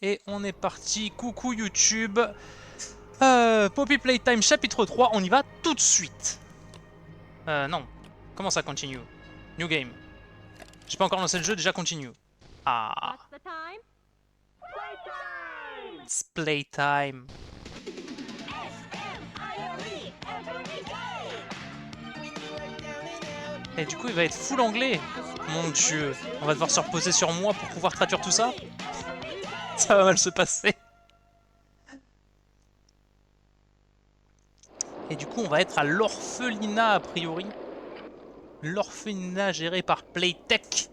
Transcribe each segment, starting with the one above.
Et on est parti. Coucou YouTube. Poppy Playtime chapitre 3. On y va tout de suite. Non. Comment ça continue? New game. J'ai pas encore lancé le jeu, déjà continue. Ah. It's playtime. Et du coup, il va être full anglais. Mon dieu. On va devoir se reposer sur moi pour pouvoir traduire tout ça. Ça va mal se passer. Et du coup, on va être à l'orphelinat a priori. L'orphelinat géré par Playtech.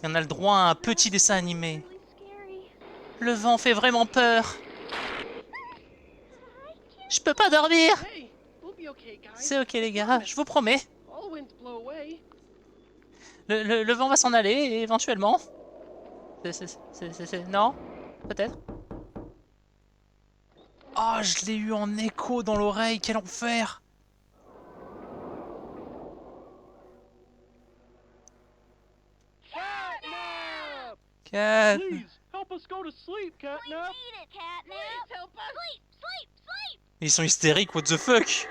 Et on a le droit à un petit dessin animé. Le vent fait vraiment peur. Je peux pas dormir. C'est ok les gars, je vous promets. Le vent va s'en aller éventuellement. Non? Peut-être? Oh, je l'ai eu en écho dans l'oreille, quel enfer! Cat... Ils sont hystériques, what the fuck?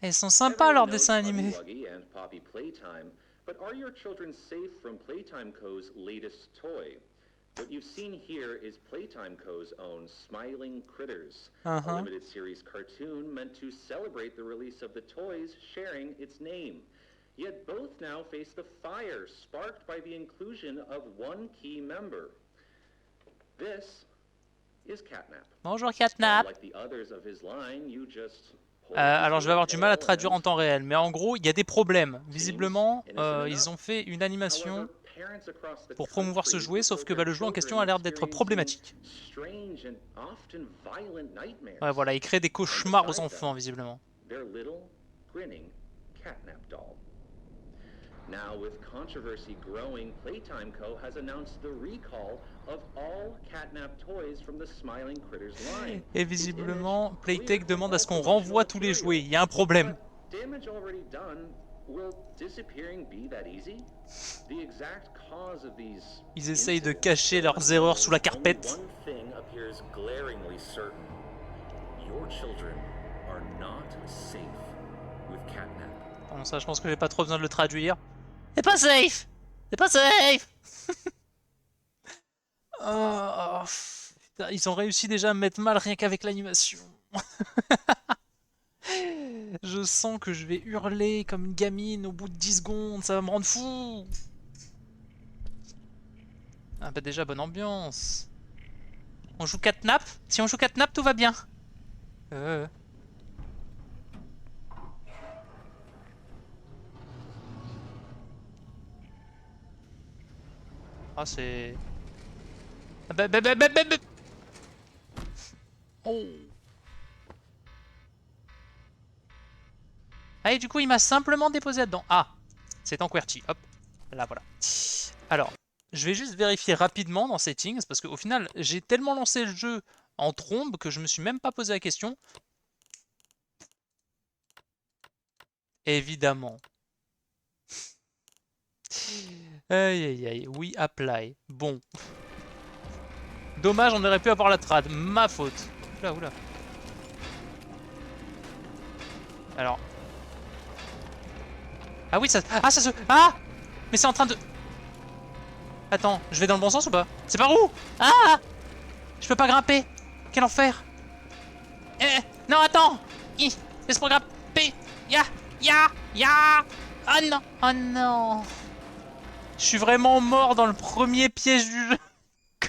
Ils sont sympas leurs dessins animés. But are your children safe from Playtime Co.'s latest toy? What you've seen here is Playtime Co.'s own Smiling Critters, a limited series cartoon meant to celebrate the release of the toys sharing its name. Yet both now face the fire sparked by the inclusion of one key member. This is Catnap. Bonjour Catnap. Like the others of his line, you just alors je vais avoir du mal à traduire en temps réel, mais en gros il y a des problèmes. Visiblement ils ont fait une animation pour promouvoir ce jouet, sauf que le jouet en question a l'air d'être problématique. Ouais voilà, il crée des cauchemars aux enfants visiblement. Now, with controversy growing, Playtime Co. has announced the recall of all Catnap toys from the Smiling Critters line. Et visiblement, Playtech demande à ce qu'on renvoie tous les jouets. Il y a un problème. Damage already done. Will disappearing be that easy? The exact cause of these Ils essayent de cacher leurs erreurs sous la carpette. One thing appears glaringly certain. Your children are not safe with Catnap. Bon, ça, je pense que j'ai pas trop besoin de le traduire. C'est pas safe! C'est pas safe! Oh, putain, ils ont réussi déjà à me mettre mal rien qu'avec l'animation. Je sens que je vais hurler comme une gamine au bout de 10 secondes, ça va me rendre fou! Ah bah déjà, bonne ambiance. On joue Catnap? Si on joue Catnap, tout va bien. Ah c'est... Oh. Ah et du coup il m'a simplement déposé là-dedans. Ah, c'est en QWERTY, hop, là voilà. Alors, je vais juste vérifier rapidement dans Settings, parce qu'au final j'ai tellement lancé le jeu en trombe que je me suis même pas posé la question. Évidemment. Aïe aïe aïe, oui apply. Bon. Dommage, on aurait pu avoir la trad, ma faute. Oula oula. Alors. Ah oui ça... Ah ça se... Ah! Mais c'est en train de... Attends, je vais dans le bon sens ou pas? C'est par où? Ah! Je peux pas grimper. Quel enfer. Non attends. Laisse-moi grimper. Ya. Oh non. Oh non. Je suis vraiment mort dans le premier piège du jeu.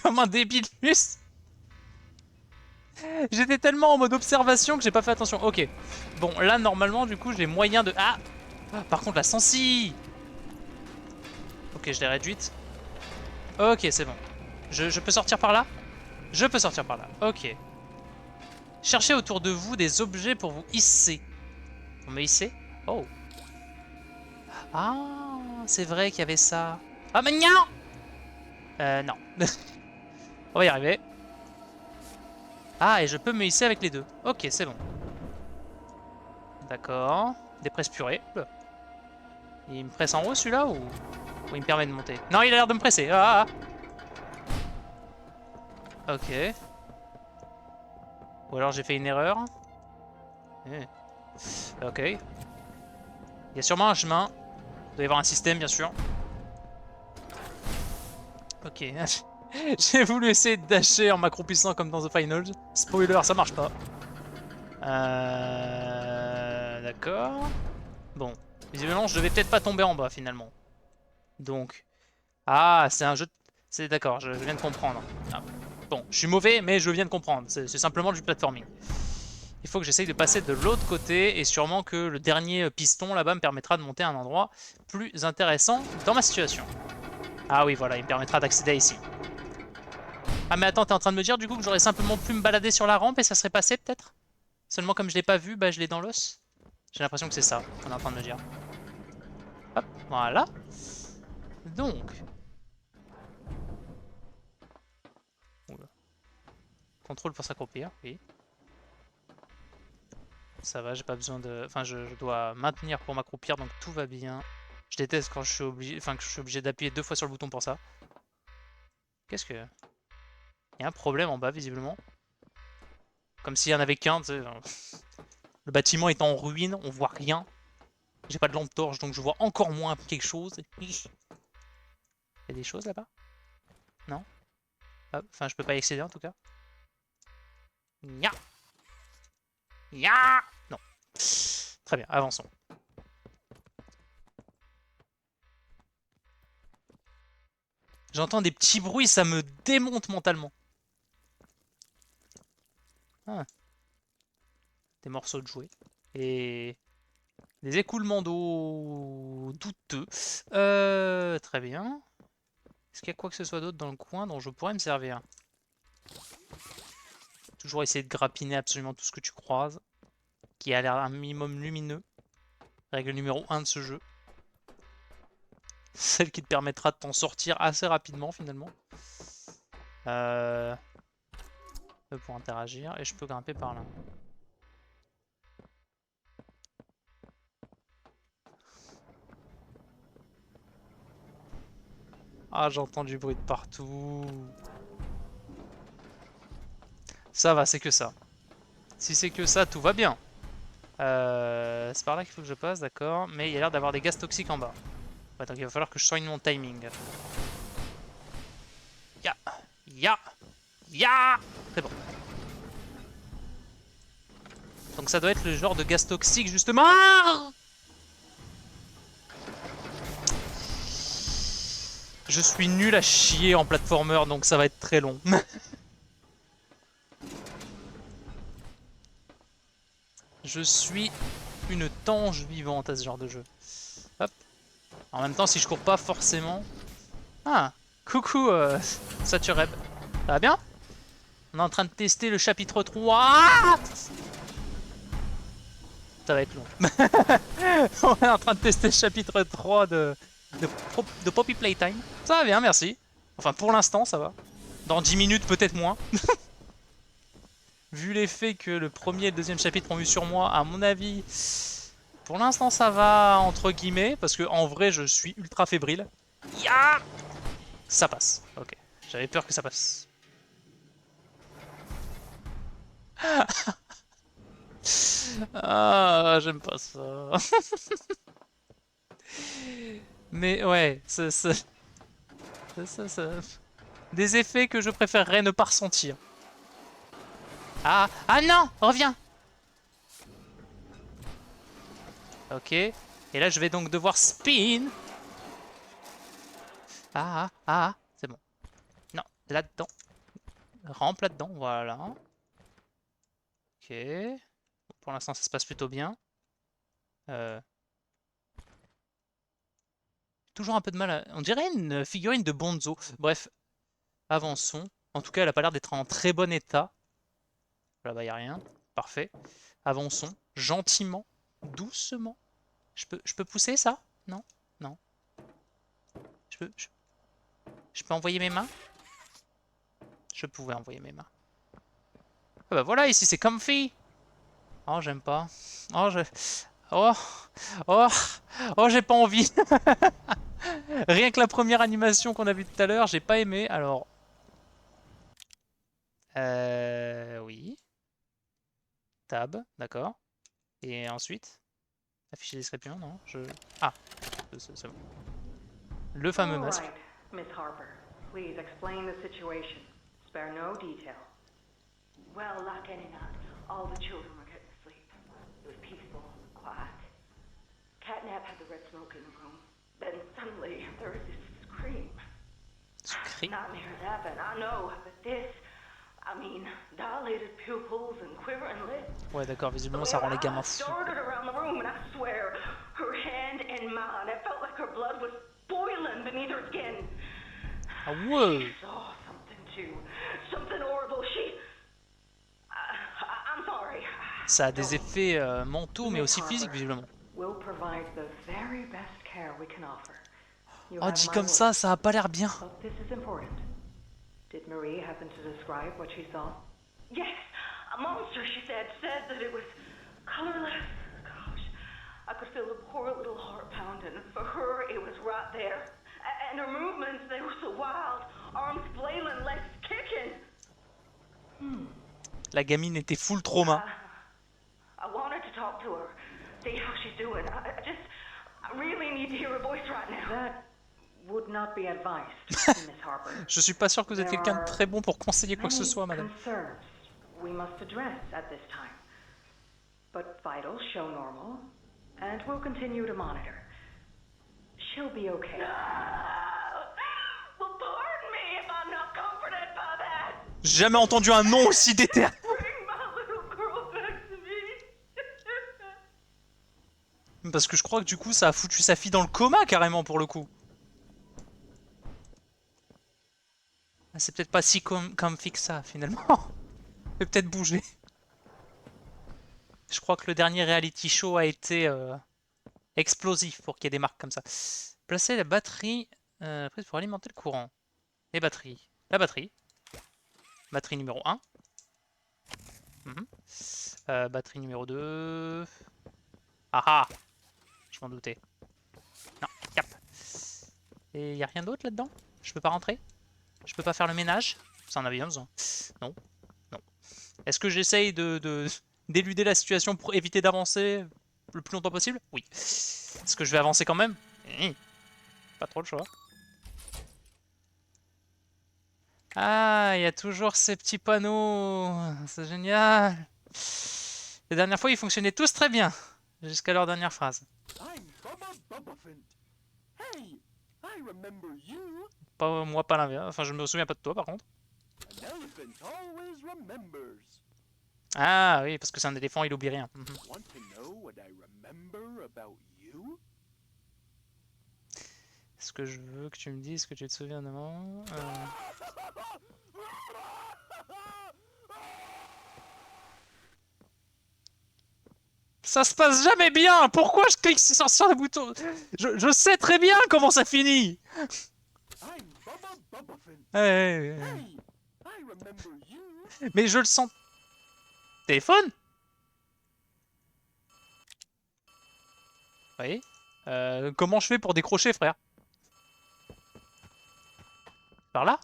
Comme un débile plus. J'étais tellement en mode observation que j'ai pas fait attention. Ok. Bon, là, normalement, du coup, j'ai moyen de... Ah! Par contre, la sensi. Ok, je l'ai réduite. Ok, c'est bon. Je peux sortir par là? Je peux sortir par là. Ok. Cherchez autour de vous des objets pour vous hisser. On me hisser? Oh. Ah, c'est vrai qu'il y avait ça. Ah, mais non! Non. On va y arriver. Ah, et je peux me hisser avec les deux. Ok, c'est bon. D'accord. Des presses purées. Oula. Il me presse en haut celui-là ou il me permet de monter? Non, il a l'air de me presser. Ah, ah. Ok. Ou alors j'ai fait une erreur. Eh. Ok. Il y a sûrement un chemin. Il doit y avoir un système, bien sûr. Ok. J'ai voulu essayer de dasher en m'accroupissant comme dans The Finals. Spoiler, ça marche pas. D'accord. Bon. Visiblement, je devais peut-être pas tomber en bas, finalement. Donc... Ah, c'est un jeu... C'est d'accord, je viens de comprendre. Ah. Bon, je suis mauvais, mais je viens de comprendre. C'est simplement du platforming. Il faut que j'essaye de passer de l'autre côté, et sûrement que le dernier piston là-bas me permettra de monter à un endroit plus intéressant dans ma situation. Ah oui, voilà, il me permettra d'accéder ici. Ah mais attends, t'es en train de me dire du coup que j'aurais simplement pu me balader sur la rampe et ça serait passé peut-être? Seulement comme je l'ai pas vu, bah je l'ai dans l'os. J'ai l'impression que c'est ça qu'on est en train de me dire. Hop, voilà. Donc... Oula. Contrôle pour s'accroupir, oui. Ça va, j'ai pas besoin de... Enfin, je dois maintenir pour m'accroupir, donc tout va bien. Je déteste quand je suis obligé... Enfin, que je suis obligé d'appuyer 2 fois sur le bouton pour ça. Qu'est-ce que... Il y a un problème en bas, visiblement. Comme s'il y en avait qu'un, tu sais. Le bâtiment est en ruine, on voit rien. J'ai pas de lampe torche, donc je vois encore moins quelque chose. Il y a des choses là-bas? Non? Enfin, je peux pas y accéder en tout cas. Nya! Nya! Non. Très bien, avançons. J'entends des petits bruits, ça me démonte mentalement. Ah. Des morceaux de jouets. Et des écoulements d'eau douteux. Très bien. Est-ce qu'il y a quoi que ce soit d'autre dans le coin dont je pourrais me servir? Toujours essayer de grappiner absolument tout ce que tu croises. Qui a l'air un minimum lumineux. Règle numéro 1 de ce jeu. Celle qui te permettra de t'en sortir assez rapidement finalement. Pour interagir. Et je peux grimper par là. Ah, j'entends du bruit de partout. Ça va, c'est que ça. Si c'est que ça, tout va bien. C'est par là qu'il faut que je passe, d'accord. Mais il y a l'air d'avoir des gaz toxiques en bas. Ouais, donc il va falloir que je soigne mon timing. Ya! Ya! Ya! C'est bon. Donc ça doit être le genre de gaz toxique, justement. Je suis nul à chier en platformer, donc ça va être très long. Je suis une tange vivante à ce genre de jeu. Hop. En même temps, si je cours pas forcément... Ah, coucou Satureb. Ça va bien? On est en train de tester le chapitre 3. Ça va être long. On est en train de tester le chapitre 3 de Poppy Playtime. Ça va bien, merci. Enfin, pour l'instant, ça va. Dans 10 minutes, peut-être moins. Vu l'effet que le premier et le deuxième chapitre ont eu sur moi, à mon avis, pour l'instant, ça va, entre guillemets, parce que en vrai, je suis ultra fébrile. Ya! Ça passe. Ok. J'avais peur que ça passe. Ah, j'aime pas ça. Mais ouais, des effets que je préférerais ne pas ressentir. Ah, ah non, reviens. Ok. Et là, je vais donc devoir spin. C'est bon. Non, là-dedans. Rampe là-dedans, voilà. Ok. Bon, pour l'instant, ça se passe plutôt bien. Toujours un peu de mal à... On dirait une figurine de Bonzo. Bref, avançons. En tout cas, elle a pas l'air d'être en très bon état. Là-bas, il n'y a rien. Parfait. Avançons. Gentiment. Doucement. Je peux pousser ça? Non? Non. Je peux envoyer mes mains? Je pouvais envoyer mes mains. Ah bah voilà, ici c'est comfy. Oh, j'aime pas. Oh, je... Oh, oh, oh, j'ai pas envie. Rien que la première animation qu'on a vue tout à l'heure, j'ai pas aimé. Alors, oui. Tab, d'accord. Et ensuite, afficher description, non, Ah, c'est bon. Le fameux All masque. right, Miss Harper. Please explain the situation. Spare no detail. Well, like any night, all the children were getting asleep. It was peaceful, quiet. Catnap had the red smoke in the room. Then suddenly, there was this scream. Scream. Nightmares happen, I know, but this... I mean, dilated pupils and quivering lips. Ouais, d'accord, visiblement ça rend les gamins fous. Started around the room, and I swear, her hand in mine, it felt like her blood was boiling beneath her skin. Ah ouais. She saw something too, something horrible. I'm sorry. Ça a des effets mentaux, mais aussi physiques, visiblement. We'll provide the very best care we can offer. Oh, dit comme ça a pas l'air bien. But this is important. Did Marie happen to describe what she saw? Yes, a monster, she said that it was colorless. Gosh, I could feel the poor little heart pounding. For her, it was right there. And her movements, they were so wild. Arms flailing, legs kicking. La gamine était full trauma. I wanted to talk to her, see how she's doing. I really need to hear her voice right now. That would not be advised, Miss Harper. Je suis pas sûr que vous êtes quelqu'un de très bon pour conseiller quoi que ce soit, madame. Concerns we must address at this time. But vitals show normal, and we'll continue to monitor. She'll be okay. Well, pardon me if I'm not comforted by that. J'ai jamais entendu un nom aussi déter. Bring my little girl back to me. Parce que je crois que du coup ça a foutu sa fille dans le coma carrément pour le coup. Ah, c'est peut-être pas si comfy que ça finalement. Je vais peut-être bouger. Je crois que le dernier reality show a été explosif pour qu'il y ait des marques comme ça. Placer la batterie prise pour alimenter le courant. Les batteries. La batterie. Batterie numéro 1. Batterie numéro 2. Ah ah! Je m'en doutais. Non, cap. Et y a rien d'autre là-dedans? Je peux pas rentrer? Je peux pas faire le ménage? Ça en avait bien besoin. Non. Non. Est-ce que j'essaye d'éluder la situation pour éviter d'avancer le plus longtemps possible? Oui. Est-ce que je vais avancer quand même? Pas trop le choix. Ah, il y a toujours ces petits panneaux. C'est génial. La dernière fois, ils fonctionnaient tous très bien. Jusqu'à leur dernière phrase. Pas moi, pas l'inverse. Enfin, je me souviens pas de toi, par contre. Ah oui, parce que c'est un éléphant, il oublie rien. Est-ce que je veux que tu me dises que tu te souviens de moi Ça se passe jamais bien. Pourquoi je clique sur le bouton? Je sais très bien comment ça finit. Mais je le sens. Téléphone? Oui. Comment je fais pour décrocher, frère? Par là?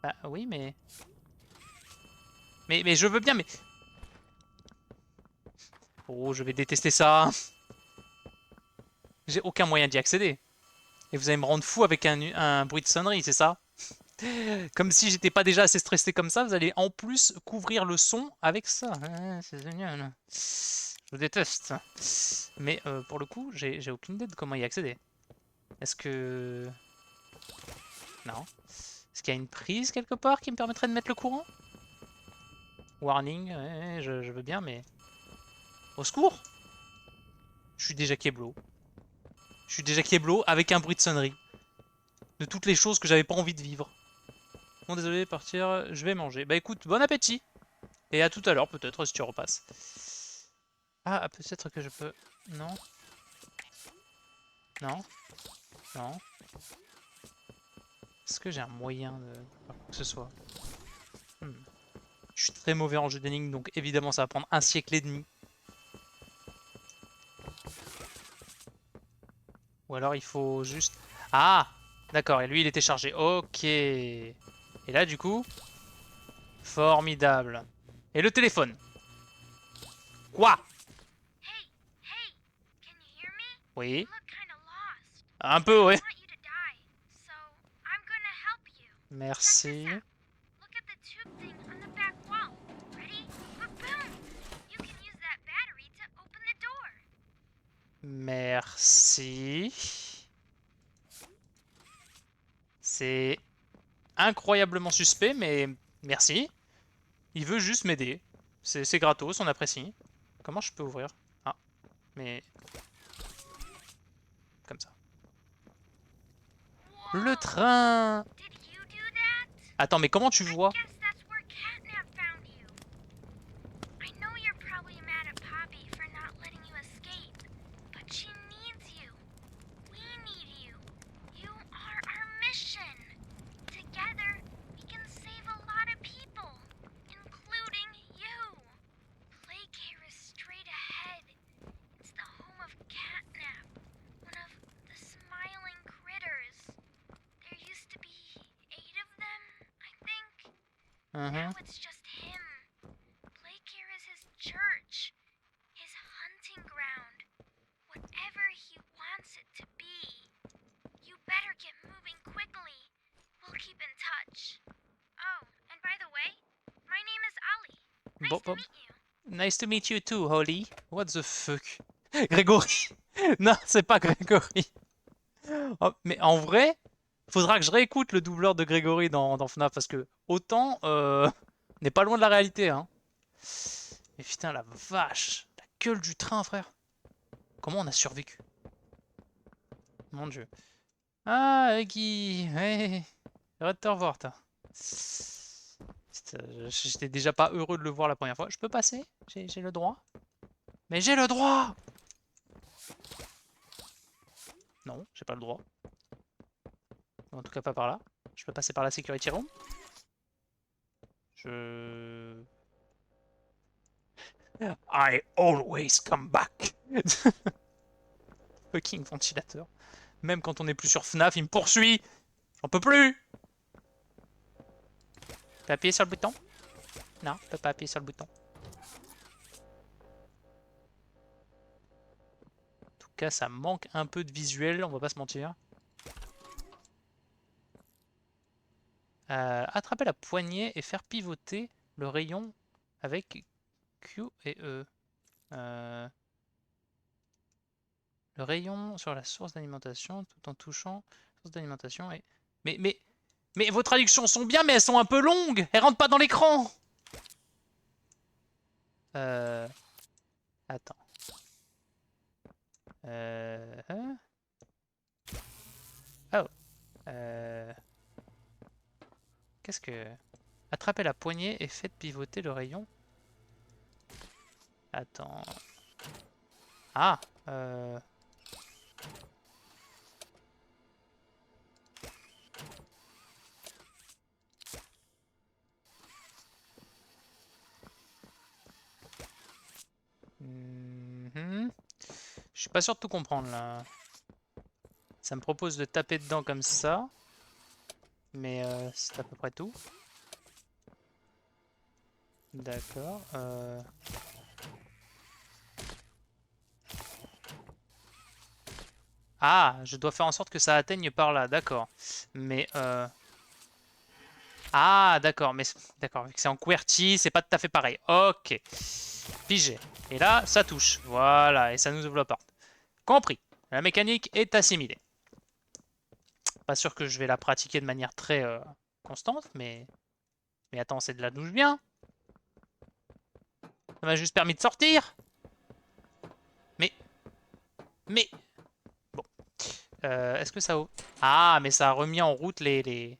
Bah oui, mais... Mais je veux bien, mais... Oh, je vais détester ça. J'ai aucun moyen d'y accéder. Et vous allez me rendre fou avec un bruit de sonnerie, c'est ça? Comme si j'étais pas déjà assez stressé comme ça, vous allez en plus couvrir le son avec ça. C'est génial. Je déteste. Mais pour le coup, j'ai aucune idée de comment y accéder. Est-ce que... Non. Est-ce qu'il y a une prise quelque part qui me permettrait de mettre le courant? Warning, ouais, je veux bien, mais... Au secours! Je suis déjà Keblo. Je suis déjà Keblo avec un bruit de sonnerie. De toutes les choses que j'avais pas envie de vivre. Bon, désolé, partir, je vais manger. Bah écoute, bon appétit! Et à tout à l'heure, peut-être, si tu repasses. Ah, peut-être que je peux... Non? Non? Non? Est-ce que j'ai un moyen de faire quoi que ce soit? Je suis très mauvais en jeu d'énigmes, donc évidemment ça va prendre un siècle et demi. Ou alors il faut juste... Ah! D'accord, et lui il était chargé. Ok. Et là du coup... Formidable. Et le téléphone? Quoi? Hey, hey, can you hear me? Oui. You look kind of lost. Un I peu, don't ouais. want you to die, so I'm gonna help you. Check Merci. this out. Look at the tube thing on the back wall. Ready? Boom! You can use that battery to open the door. Merci. C'est incroyablement suspect, mais merci. Il veut juste m'aider. C'est gratos, on apprécie. Comment je peux ouvrir? Ah, mais... Comme ça. Le Whoa! train! Did you do that? Attends, mais comment tu I vois? guess that's where Catnap found you. I know you're probably mad at Poppy for not letting you escape, but she needs you. We need you. You are our mission. Together, we can save a lot of people, including you. Playcare is straight ahead. It's the home of Catnap, one of the smiling critters. There used to be 8 of them, I think. Now it's just him. Playcare is his church, his hunting ground, whatever he wants it to be. You better get moving quickly. We'll keep in touch. Oh, and by the way, my name is Ali. Nice to meet you. Nice to meet you too, Holly. What the fuck? Grégory! Non, c'est pas Grégory. Oh, mais en vrai, faudra que je réécoute le doubleur de Grégory dans FNAF parce que autant on n'est pas loin de la réalité, hein. Mais putain, la vache, la gueule du train, frère. Comment on a survécu? Mon dieu. Ah, Guy, ouais. J'arrête de te revoir, toi. J'étais déjà pas heureux de le voir la première fois. Je peux passer? J'ai le droit? Mais j'ai le droit! Non, j'ai pas le droit. En tout cas pas par là. Je peux passer par la security room. I always come back. Fucking ventilateur. Même quand on est plus sur FNAF, il me poursuit. J'en peux plus. Tu peux appuyer sur le bouton? Non, je peux pas appuyer sur le bouton. En tout cas, ça manque un peu de visuel, on va pas se mentir. Attraper la poignée et faire pivoter le rayon avec Q et E. Le rayon sur la source d'alimentation tout en touchant la source d'alimentation et... Mais vos traductions sont bien, mais elles sont un peu longues. Elles rentrent pas dans l'écran. Attends. Oh. Qu'est-ce que... Attrapez la poignée et faites pivoter le rayon. Attends. Ah. Je suis pas sûr de tout comprendre là. Ça me propose de taper dedans comme ça. Mais c'est à peu près tout. D'accord. Ah, je dois faire en sorte que ça atteigne par là, d'accord. Mais ah, d'accord, mais d'accord, vu que c'est en QWERTY, c'est pas tout à fait pareil. Ok. Pigé. Et là, ça touche. Voilà, et ça nous ouvre la porte. Compris. La mécanique est assimilée. Pas sûr que je vais la pratiquer de manière très constante, mais... Mais attends, c'est de là d'où je viens. Ça m'a juste permis de sortir. Mais... Bon. Est-ce que ça... Ah, mais ça a remis en route les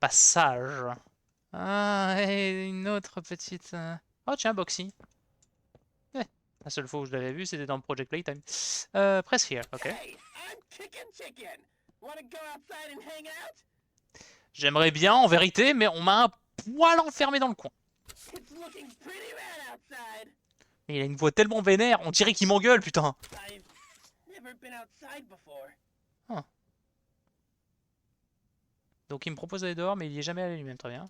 passages. Ah, et une autre petite... Oh tiens, Boxy. La seule fois où je l'avais vu, c'était dans Project Playtime. Press here, ok. Hey, I'm Chicken Chicken. J'aimerais bien, en vérité, mais on m'a un poil enfermé dans le coin. Mais il a une voix tellement vénère, on dirait qu'il m'engueule, putain. Ah. Donc il me propose d'aller dehors, mais il y est jamais allé lui-même, très bien.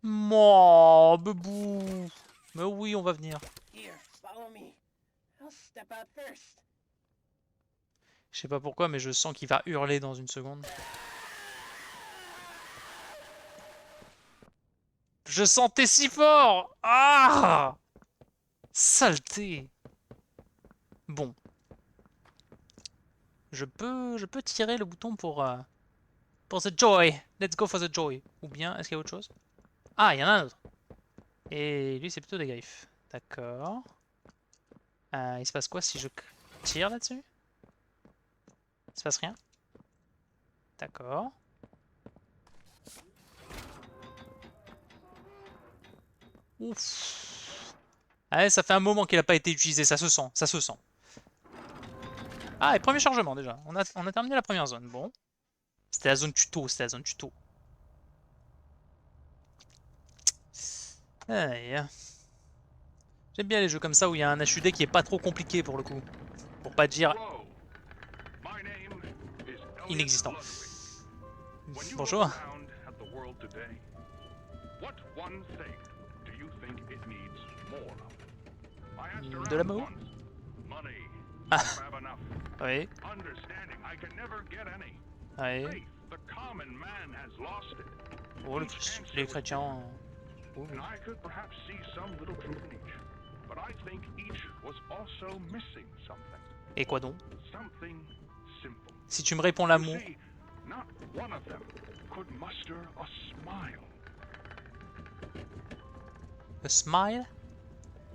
Moi, bebou. Mais oui, on va venir. Je sais pas pourquoi, mais je sens qu'il va hurler dans une seconde. Je sentais si fort. Ah! Saleté. Bon. Je peux tirer le bouton pour the joy. Let's go for the joy. Ou bien, est-ce qu'il y a autre chose? Ah, il y en a un autre. Et lui, c'est plutôt des griffes. D'accord. Il se passe quoi si je tire là-dessus? Il se passe rien? D'accord. Ouf. Ouais, ça fait un moment qu'il n'a pas été utilisé, ça se sent, ça se sent. Ah, et premier chargement déjà. On a terminé la première zone. Bon. C'était la zone tuto, c'était la zone tuto. Aïe. J'aime bien les jeux comme ça où il y a un HUD qui est pas trop compliqué pour le coup. Pour pas dire inexistant. Bonjour. De l'amour? Ah. Oui. Oui. Oh, les chrétiens. Oh. Et quoi donc? Si tu me réponds l'amour. A smile?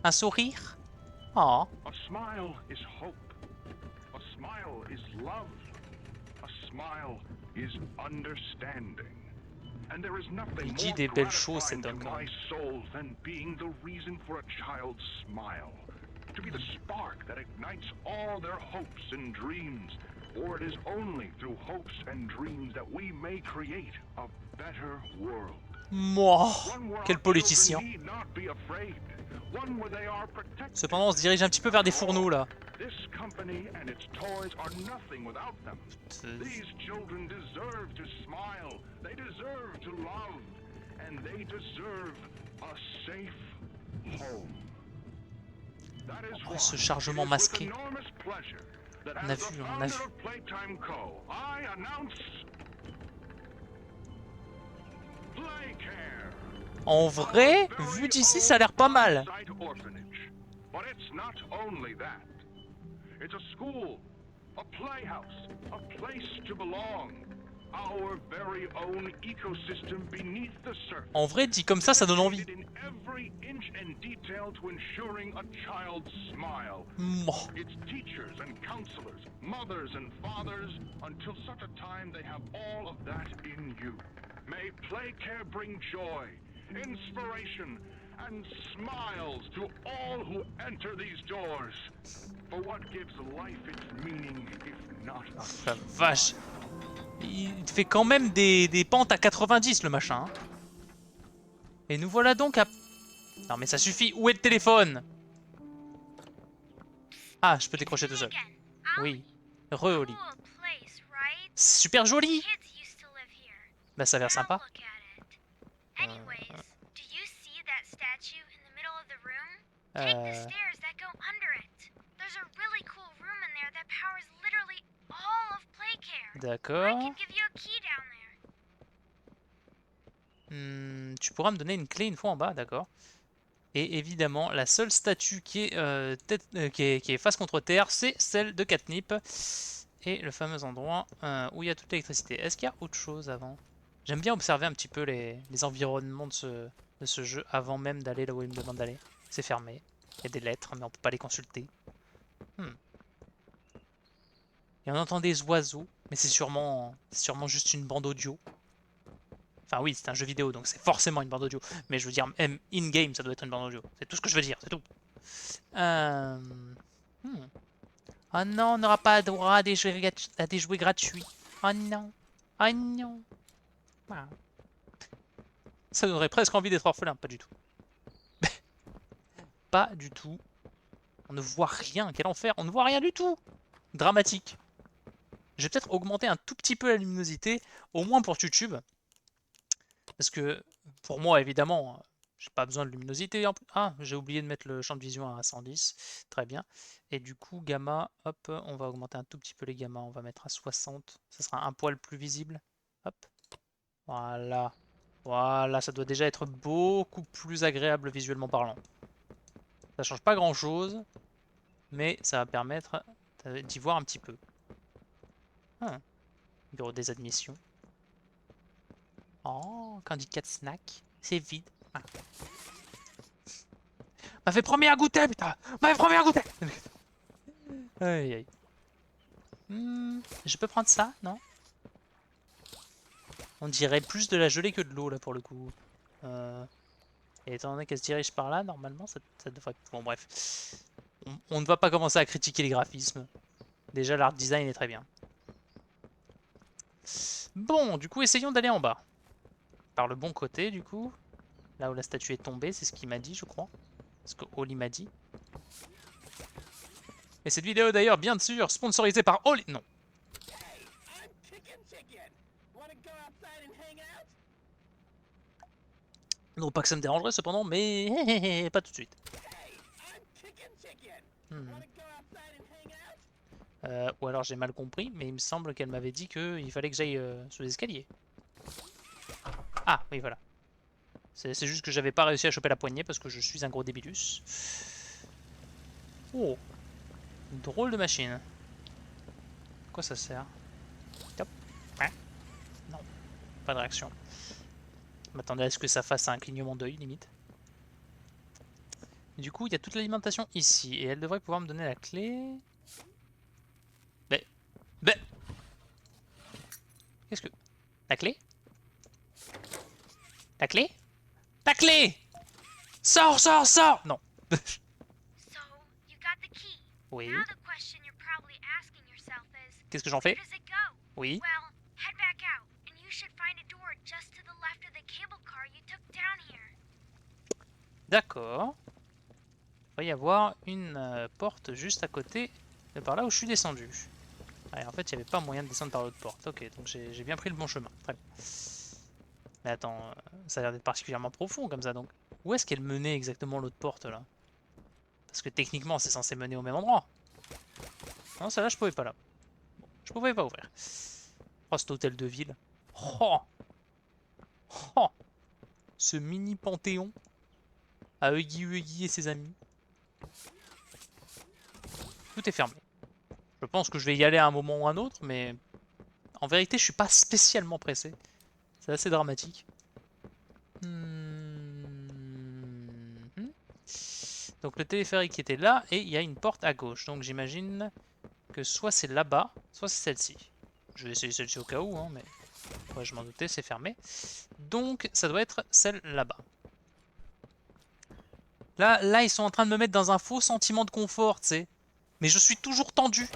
Un sourire? Oh. A smile is hope. A smile is love. A smile is understanding. And there is nothing Il dit more des belles choses, gratifying cet to homme, quand my même. soul than being the reason for a child's smile. To be the spark that ignites all their hopes and dreams. For it is only through hopes and dreams that we may create a better world. Moi, One where quel our politicien. children need not be afraid. One where they are protected. Cependant, on se dirige un petit peu vers des fourneaux là. This company and its toys are nothing without them. These children deserve to smile. They deserve to love. And they deserve a safe home. That is Oh, why ce chargement it is masqué. with enormous pleasure that On a as the vu, on a founder vu. of Playtime Co., I announce Playcare. En vrai, vu d'ici, ça a l'air pas mal. But it's not only that. It's a school, a playhouse, a place to belong. Our very own ecosystem beneath the surface. En vrai, dit comme ça donne envie. In every inch and detail to ensuring a child's smile. Moi. Its teachers and counselors, mothers and fathers, until such a time they have all of that in you. May Playcare bring joy, inspiration, and smiles to all who enter these doors. For what gives life its meaning if not a La vache. Il fait quand même des pentes à 90 le machin. Hein. Et nous voilà donc à... Non mais ça suffit, où est le téléphone? Ah, je peux décrocher tout seul. Oui. Re-Oli. C'est super joli. Bah ça a l'air sympa. D'accord. Tu pourras me donner une clé une fois en bas, d'accord. Et évidemment, la seule statue qui est, qui est face contre terre, c'est celle de Catnip. Et le fameux endroit où il y a toute l'électricité. Est-ce qu'il y a autre chose avant? J'aime bien observer un petit peu les environnements de ce jeu avant même d'aller là où il me demande d'aller. C'est fermé. Il y a des lettres, mais on peut pas les consulter. Et on entend des oiseaux, mais c'est sûrement juste une bande audio. Enfin oui, c'est un jeu vidéo, donc c'est forcément une bande audio. Mais je veux dire, même in-game, ça doit être une bande audio. C'est tout ce que je veux dire, c'est tout. Oh non, on n'aura pas droit à des jouets gratuits. Oh non. Oh non. Ah. Ça donnerait presque envie d'être orphelin, pas du tout. Pas du tout. On ne voit rien, quel enfer, on ne voit rien du tout. Dramatique. Je vais peut-être augmenter un tout petit peu la luminosité, au moins pour YouTube. Parce que, pour moi, évidemment, j'ai pas besoin de luminosité. Ah, j'ai oublié de mettre le champ de vision à 110. Très bien. Et du coup, gamma, hop, on va augmenter un tout petit peu les gammas. On va mettre à 60. Ça sera un poil plus visible. Hop. Voilà. Voilà, ça doit déjà être beaucoup plus agréable visuellement parlant. Ça change pas grand-chose, mais ça va permettre d'y voir un petit peu. Ah, bureau des admissions. Oh, Candy Cat Snack. C'est vide. Ah. M'a fait premier à goûter, putain. M'a fait premier à goûter. Aïe, aïe. Je peux prendre ça, non? On dirait plus de la gelée que de l'eau, là, pour le coup. Et étant donné qu'elle se dirige par là, normalement, ça devrait... Bon, bref. On ne va pas commencer à critiquer les graphismes. Déjà, l'art design est très bien. Bon, du coup, essayons d'aller en bas. Par le bon côté, du coup. Là où la statue est tombée, c'est ce qu'il m'a dit, je crois. Ce que Oli m'a dit. Et cette vidéo, d'ailleurs, bien sûr, sponsorisée par Oli... Non. Non, pas que ça me dérangerait, cependant, mais... pas tout de suite. Ou alors j'ai mal compris, mais il me semble qu'elle m'avait dit qu'il fallait que j'aille sous les escaliers. Ah, oui, voilà. C'est juste que j'avais pas réussi à choper la poignée parce que je suis un gros débilus. Oh, une drôle de machine. À quoi ça sert? Hop. Hein? Non, pas de réaction. Je m'attendais à ce que ça fasse un clignement d'œil, limite. Du coup, il y a toute l'alimentation ici, et elle devrait pouvoir me donner la clé. Mais... Qu'est-ce que... La clé? La clé? La clé! Sors, sors, sors! Non. So, you got the key. Oui. Now the question you're probably asking yourself is, Qu'est-ce que j'en where fais? does it go? Oui. Well, head back out, and you should find a door just to the left of the cable car you took down here. D'accord. Il va y avoir une porte juste à côté de par là où je suis descendu. Ah, en fait, il n'y avait pas moyen de descendre par l'autre porte. Ok, donc j'ai bien pris le bon chemin. Très bien. Mais attends, ça a l'air d'être particulièrement profond comme ça, donc. Où est-ce qu'elle menait exactement l'autre porte, là? Parce que techniquement, c'est censé mener au même endroit. Non, celle-là, je pouvais pas là. Bon, je pouvais pas ouvrir. Oh, cet hôtel de ville. Oh! Oh! Ce mini panthéon à Huggy et ses amis. Tout est fermé. Je pense que je vais y aller à un moment ou à un autre, mais en vérité, je suis pas spécialement pressé. C'est assez dramatique. Donc le téléphérique était là et il y a une porte à gauche. Donc j'imagine que soit c'est là-bas, soit c'est celle-ci. Je vais essayer celle-ci au cas où, hein, mais ouais, je m'en doutais, c'est fermé. Donc ça doit être celle là-bas. Là, ils sont en train de me mettre dans un faux sentiment de confort, tu sais. Mais je suis toujours tendu.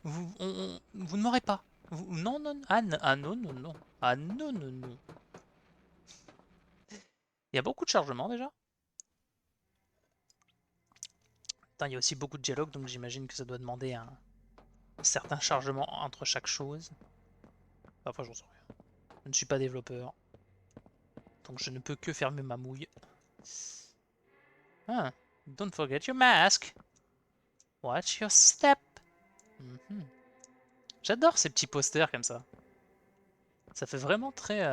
Vous ne m'aurez pas. Non, non, ah, ah non, non, non. Ah non, non, non. Il y a beaucoup de chargement déjà. Attends, il y a aussi beaucoup de dialogue, donc j'imagine que ça doit demander un certain chargement entre chaque chose. Enfin, j'en sais rien. Je ne suis pas développeur. Donc je ne peux que fermer ma mouille. Ah, don't forget your mask. Watch your step. J'adore ces petits posters comme ça. Ça fait vraiment très,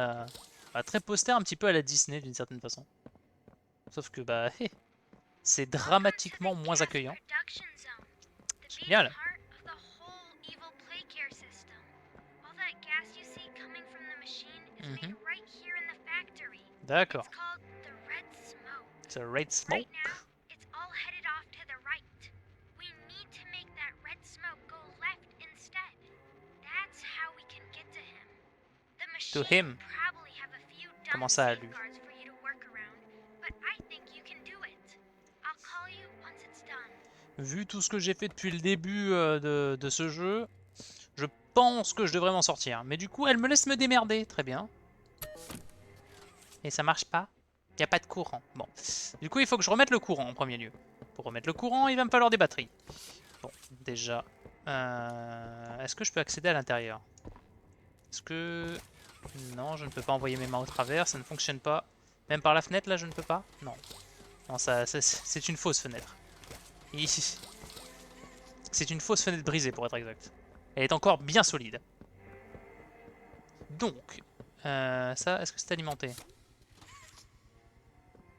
très poster un petit peu à la Disney d'une certaine façon. Sauf que bah, c'est dramatiquement moins accueillant. Génial. D'accord. The red smoke. To him. Comment ça à lui? Vu tout ce que j'ai fait depuis le début de ce jeu, je pense que je devrais m'en sortir. Mais du coup, elle me laisse me démerder. Très bien. Et ça marche pas. Il n'y a pas de courant. Bon. Du coup, il faut que je remette le courant en premier lieu. Pour remettre le courant, il va me falloir des batteries. Bon, déjà. Est-ce que je peux accéder à l'intérieur? Est-ce que... Non, je ne peux pas envoyer mes mains au travers. Ça ne fonctionne pas. Même par la fenêtre, là, je ne peux pas? Non. Non, c'est une fausse fenêtre. C'est une fausse fenêtre brisée, pour être exact. Elle est encore bien solide. Donc, ça, est-ce que c'est alimenté?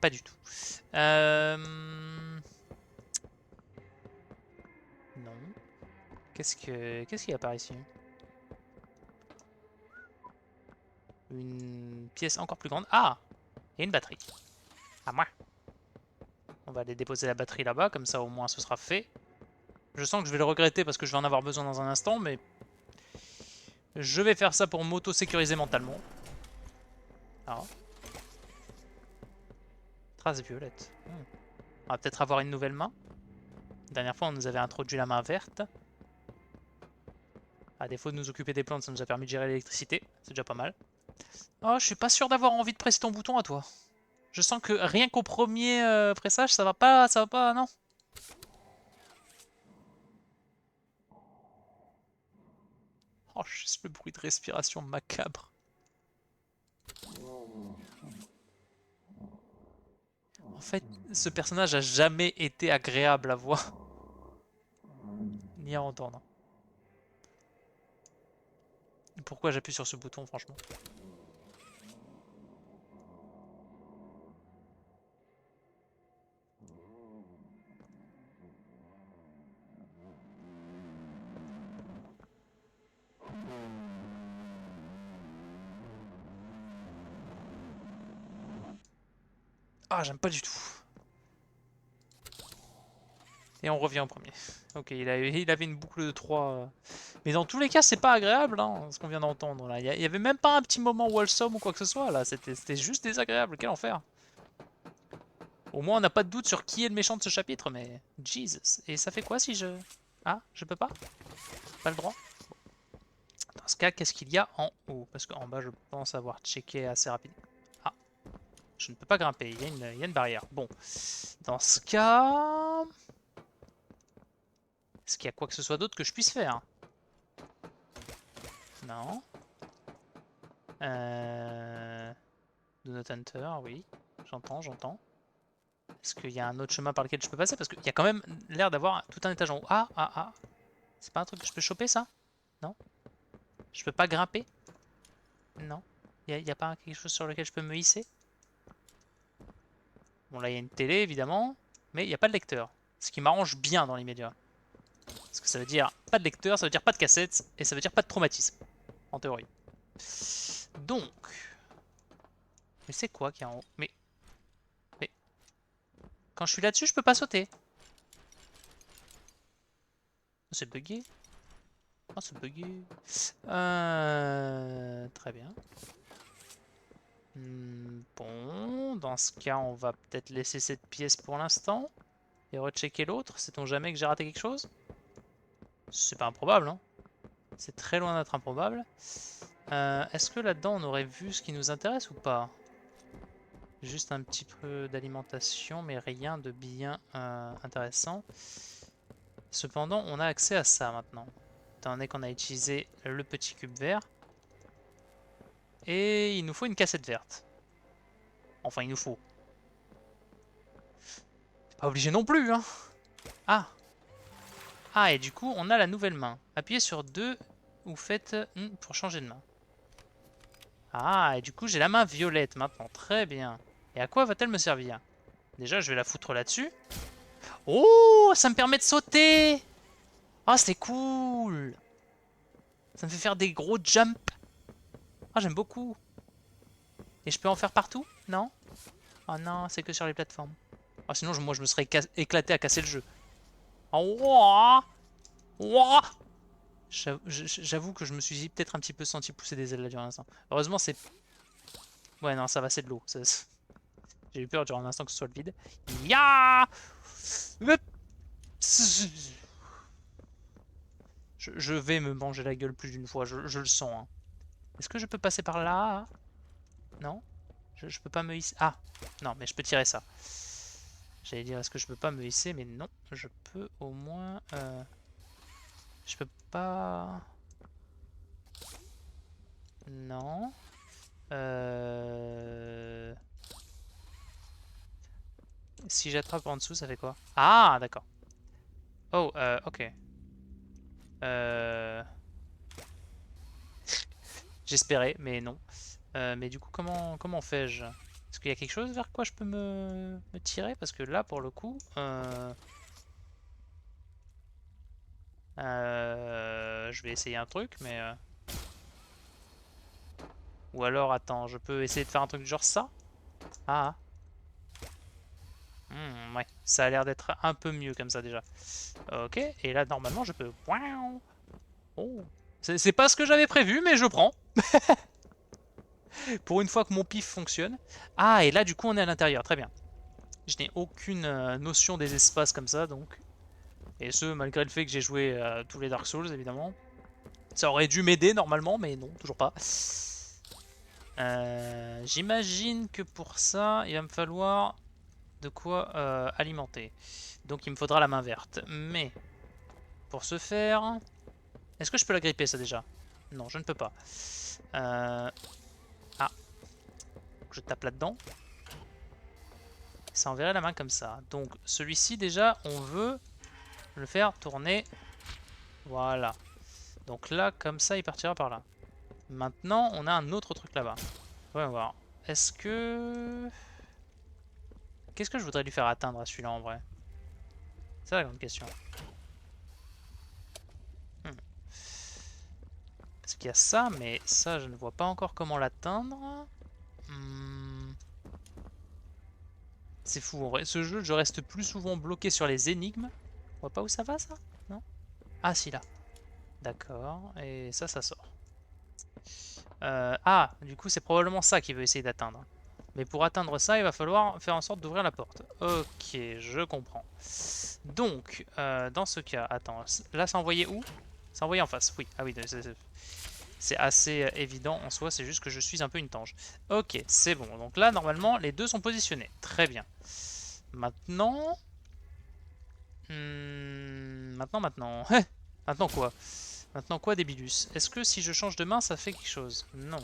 Pas du tout. Non. Qu'est-ce qu'il y a par ici? Une pièce encore plus grande. Ah! Et une batterie. À moi. On va aller déposer la batterie là-bas, comme ça au moins ce sera fait. Je sens que je vais le regretter parce que je vais en avoir besoin dans un instant, mais... Je vais faire ça pour m'auto-sécuriser mentalement. Alors. Trace violette. On va peut-être avoir une nouvelle main. La dernière fois, on nous avait introduit la main verte. À défaut de nous occuper des plantes, ça nous a permis de gérer l'électricité. C'est déjà pas mal. Oh, je suis pas sûr d'avoir envie de presser ton bouton à toi. Je sens que rien qu'au premier pressage, ça va pas, non. Oh, juste le bruit de respiration macabre. En fait, ce personnage a jamais été agréable à voir. Ni à entendre. Pourquoi j'appuie sur ce bouton, franchement? Ah, j'aime pas du tout. Et on revient au premier. Ok, il avait une boucle de 3. Mais dans tous les cas, c'est pas agréable, hein, ce qu'on vient d'entendre là. Il y avait même pas un petit moment wholesome ou quoi que ce soit là. C'était juste désagréable. Quel enfer. Au moins, on n'a pas de doute sur qui est le méchant de ce chapitre, mais... Jesus. Et ça fait quoi si je... Ah, je peux pas? Pas le droit? Bon. Dans ce cas, qu'est-ce qu'il y a en haut? Parce qu'en bas, je pense avoir checké assez rapidement. Ah. Je ne peux pas grimper. Il y a une barrière. Bon. Dans ce cas... Est-ce qu'il y a quoi que ce soit d'autre que je puisse faire? Non. Do not enter, oui. J'entends. Est-ce qu'il y a un autre chemin par lequel je peux passer? Parce qu'il y a quand même l'air d'avoir tout un étage en haut. Ah. C'est pas un truc que je peux choper, ça? Non? Je peux pas grimper? Non. Il y a pas quelque chose sur lequel je peux me hisser? Bon, là, il y a une télé, évidemment. Mais il n'y a pas de lecteur. Ce qui m'arrange bien dans l'immédiat. Parce que ça veut dire pas de lecteur, ça veut dire pas de cassette, et ça veut dire pas de traumatisme. En théorie. Donc... Mais c'est quoi qu'il y a en haut? Mais... Quand je suis là-dessus, je peux pas sauter. C'est bugué. Oh, c'est bugué. Très bien. Bon, dans ce cas, on va peut-être laisser cette pièce pour l'instant. Et rechecker l'autre. Sait-on jamais que j'ai raté quelque chose? C'est pas improbable, hein. C'est très loin d'être improbable. Est-ce que là-dedans, on aurait vu ce qui nous intéresse ou pas? Juste un petit peu d'alimentation, mais rien de bien intéressant. Cependant, on a accès à ça maintenant. Étant donné qu'on a utilisé le petit cube vert. Et il nous faut une cassette verte. Enfin, il nous faut. C'est pas obligé non plus, hein. Ah. Ah, et du coup, on a la nouvelle main. Appuyez sur 2 ou faites pour changer de main. Ah, et du coup, j'ai la main violette maintenant. Très bien. Et à quoi va-t-elle me servir? Déjà, je vais la foutre là-dessus. Oh, ça me permet de sauter. Ah, c'est cool. Ça me fait faire des gros jumps. Ah, j'aime beaucoup. Et je peux en faire partout? Non? Oh non, c'est que sur les plateformes. Ah, sinon, moi, je me serais éclaté à casser le jeu. Oh, j'avoue que je me suis peut-être un petit peu senti pousser des ailes là durant un instant. Heureusement, c'est... Ouais, non, ça va, c'est de l'eau. J'ai eu peur durant un instant que ce soit le vide. Ya! Je vais me manger la gueule plus d'une fois, je le sens. Hein. Est-ce que je peux passer par là? Non? Je peux pas me hisser. Ah! Non, mais je peux tirer ça. J'allais dire, est-ce que je peux pas me hisser? Mais non, je peux au moins... Je peux pas... Non. Si j'attrape en dessous, ça fait quoi? Ah, d'accord. Oh, ok. J'espérais, mais non. Mais du coup, comment fais-je? Est-ce qu'il y a quelque chose vers quoi je peux me tirer? Parce que là, pour le coup... je vais essayer un truc, mais... Ou alors, attends, je peux essayer de faire un truc du genre ça? Ah. Ouais, ça a l'air d'être un peu mieux comme ça déjà. Ok, et là, normalement, je peux... Oh. C'est pas ce que j'avais prévu, mais je prends. Pour une fois que mon pif fonctionne. Ah, et là, du coup, on est à l'intérieur. Très bien. Je n'ai aucune notion des espaces comme ça, donc... Et ce, malgré le fait que j'ai joué à tous les Dark Souls, évidemment. Ça aurait dû m'aider, normalement, mais non, toujours pas. J'imagine que pour ça, il va me falloir de quoi alimenter. Donc il me faudra la main verte. Mais, pour ce faire... Est-ce que je peux la gripper, ça, déjà? Non, je ne peux pas. Ah. Je tape là-dedans. Ça enverrait la main comme ça. Donc, celui-ci, déjà, on veut le faire tourner. Voilà. Donc là, comme ça, il partira par là. Maintenant, on a un autre truc là-bas. On va voir. Est-ce que... Qu'est-ce que je voudrais lui faire atteindre à celui-là en vrai? C'est la grande question. Parce qu'il y a ça, mais ça, je ne vois pas encore comment l'atteindre. C'est fou en vrai. Ce jeu, je reste plus souvent bloqué sur les énigmes. On voit pas où ça va ça? Non? Ah si, là. D'accord. Et ça sort. Ah, du coup, c'est probablement ça qu'il veut essayer d'atteindre. Mais pour atteindre ça, il va falloir faire en sorte d'ouvrir la porte. Ok, je comprends. Donc, dans ce cas, attends, là c'est envoyé où? C'est envoyé en face, oui. Ah oui, c'est assez évident en soi, c'est juste que je suis un peu une tange. Ok, c'est bon. Donc là, normalement, les deux sont positionnés. Très bien. Maintenant... Maintenant... Maintenant quoi? Maintenant quoi, Débilus? Est-ce que si je change de main, ça fait quelque chose? Non.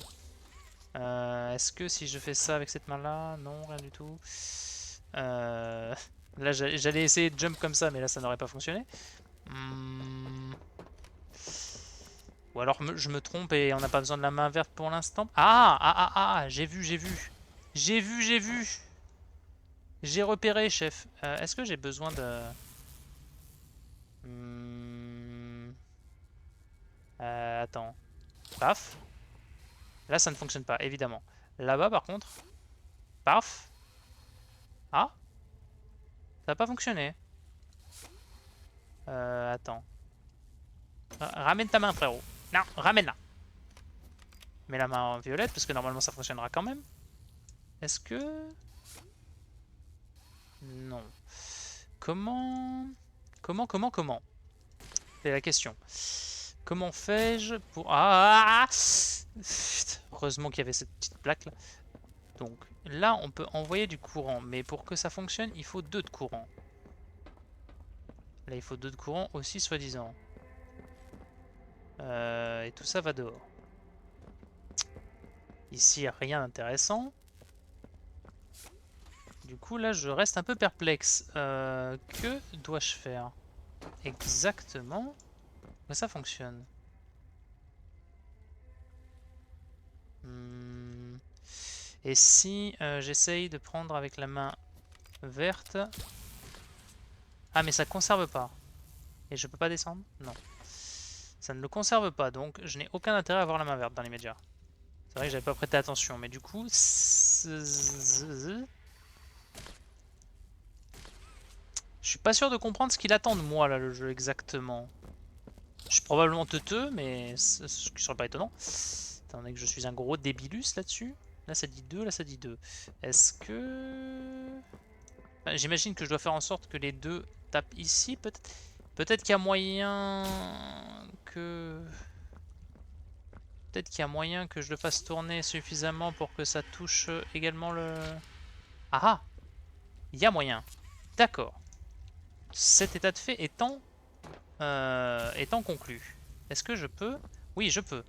Est-ce que si je fais ça avec cette main-là? Non, rien du tout. Là, j'allais essayer de jump comme ça, mais là, ça n'aurait pas fonctionné. Ou alors, je me trompe et on n'a pas besoin de la main verte pour l'instant. Ah, j'ai vu. J'ai repéré, chef. Est-ce que j'ai besoin de... attends. Paf. Là, ça ne fonctionne pas, évidemment. Là-bas, par contre... Paf. Ah. Ça n'a pas fonctionné. Attends. Ramène ta main, frérot. Non, ramène-la. Mets la main en violette, parce que normalement, ça fonctionnera quand même. Est-ce que... Non. Comment... Comment c'est la question. Comment fais-je pour... Ah! Heureusement qu'il y avait cette petite plaque là. Donc là, on peut envoyer du courant. Mais pour que ça fonctionne, il faut 2 de courant. Là, il faut 2 de courant aussi, soi-disant. Et tout ça va dehors. Ici, rien d'intéressant. Du coup, là, je reste un peu perplexe. Que dois-je faire exactement? Ça fonctionne. Et si j'essaye de prendre avec la main verte... Ah, mais ça conserve pas. Et je peux pas descendre? Non. Ça ne le conserve pas, donc je n'ai aucun intérêt à avoir la main verte dans l'immédiat. C'est vrai que j'avais pas prêté attention, mais du coup... Je suis pas sûr de comprendre ce qu'il attend de moi, là, le jeu, exactement. Je suis probablement teuteux, mais ce qui serait pas étonnant. Étant donné que je suis un gros débilus là-dessus. Là, ça dit 2, là, ça dit 2. Est-ce que... Enfin, j'imagine que je dois faire en sorte que les deux tapent ici, peut-être. Peut-être qu'il y a moyen que... Peut-être qu'il y a moyen que je le fasse tourner suffisamment pour que ça touche également le... Ah ah! Il y a moyen. D'accord. Cet état de fait étant conclu. Est-ce que je peux? Oui, je peux.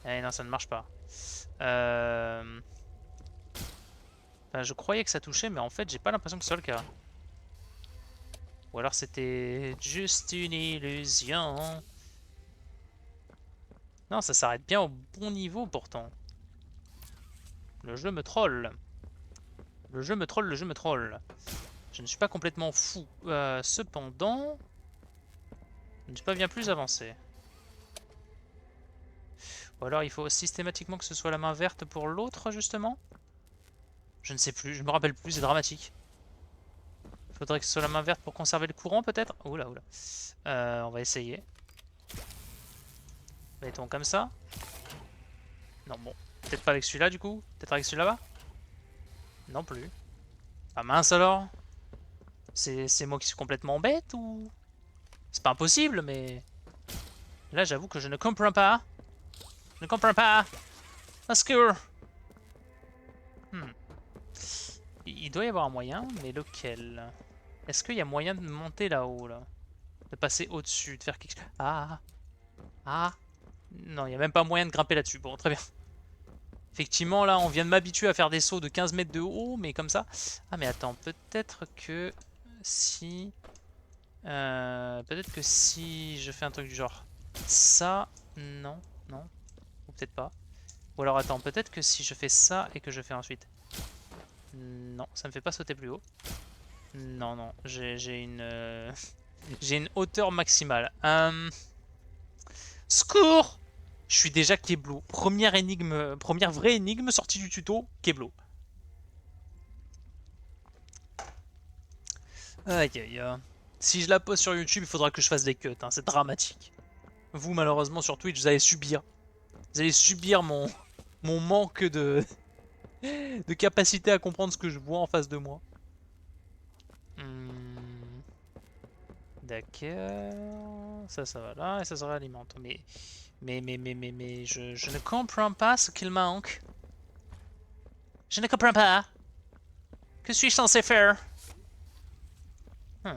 Eh non, ça ne marche pas. Enfin, je croyais que ça touchait, mais en fait, j'ai pas l'impression que ce soit le cas. Ou alors c'était juste une illusion. Non, ça s'arrête bien au bon niveau pourtant. Le jeu me troll. Le jeu me troll, le jeu me troll. Je ne suis pas complètement fou. Cependant, je ne suis pas bien plus avancé. Ou alors il faut systématiquement que ce soit la main verte pour l'autre, justement. Je ne sais plus, je me rappelle plus, c'est dramatique. Il faudrait que ce soit la main verte pour conserver le courant, peut-être. Oula, oula. On va essayer. Mettons comme ça. Non, bon. Peut-être pas avec celui-là, du coup. Peut-être avec celui là-bas. Non plus. Ah mince alors. C'est moi qui suis complètement bête ou... C'est pas impossible, mais... Là, j'avoue que je ne comprends pas. Je ne comprends pas. Oscar. Il doit y avoir un moyen, mais lequel? Est-ce qu'il y a moyen de monter là-haut, là? De passer au-dessus, de faire quelque chose... Ah. Ah. Non, il n'y a même pas moyen de grimper là-dessus. Bon, très bien. Effectivement, là, on vient de m'habituer à faire des sauts de 15 mètres de haut, mais comme ça... Ah, mais attends, peut-être que si... peut-être que si je fais un truc du genre... Ça... Non, non. Ou peut-être pas. Ou alors, attends, peut-être que si je fais ça et que je fais ensuite... Non, ça me fait pas sauter plus haut. Non, non, j'ai une... j'ai une hauteur maximale. Secours! Je suis déjà Keblo. Première énigme, première vraie énigme sortie du tuto, Keblo. Aïe aïe aïe. Si je la pose sur YouTube, il faudra que je fasse des cuts, hein. C'est dramatique. Vous, malheureusement, sur Twitch, vous allez subir. Vous allez subir mon manque de capacité à comprendre ce que je vois en face de moi. D'accord. Ça va là et ça se réalimente. Mais je ne comprends pas ce qu'il manque. Je ne comprends pas. Que suis-je censé faire? Il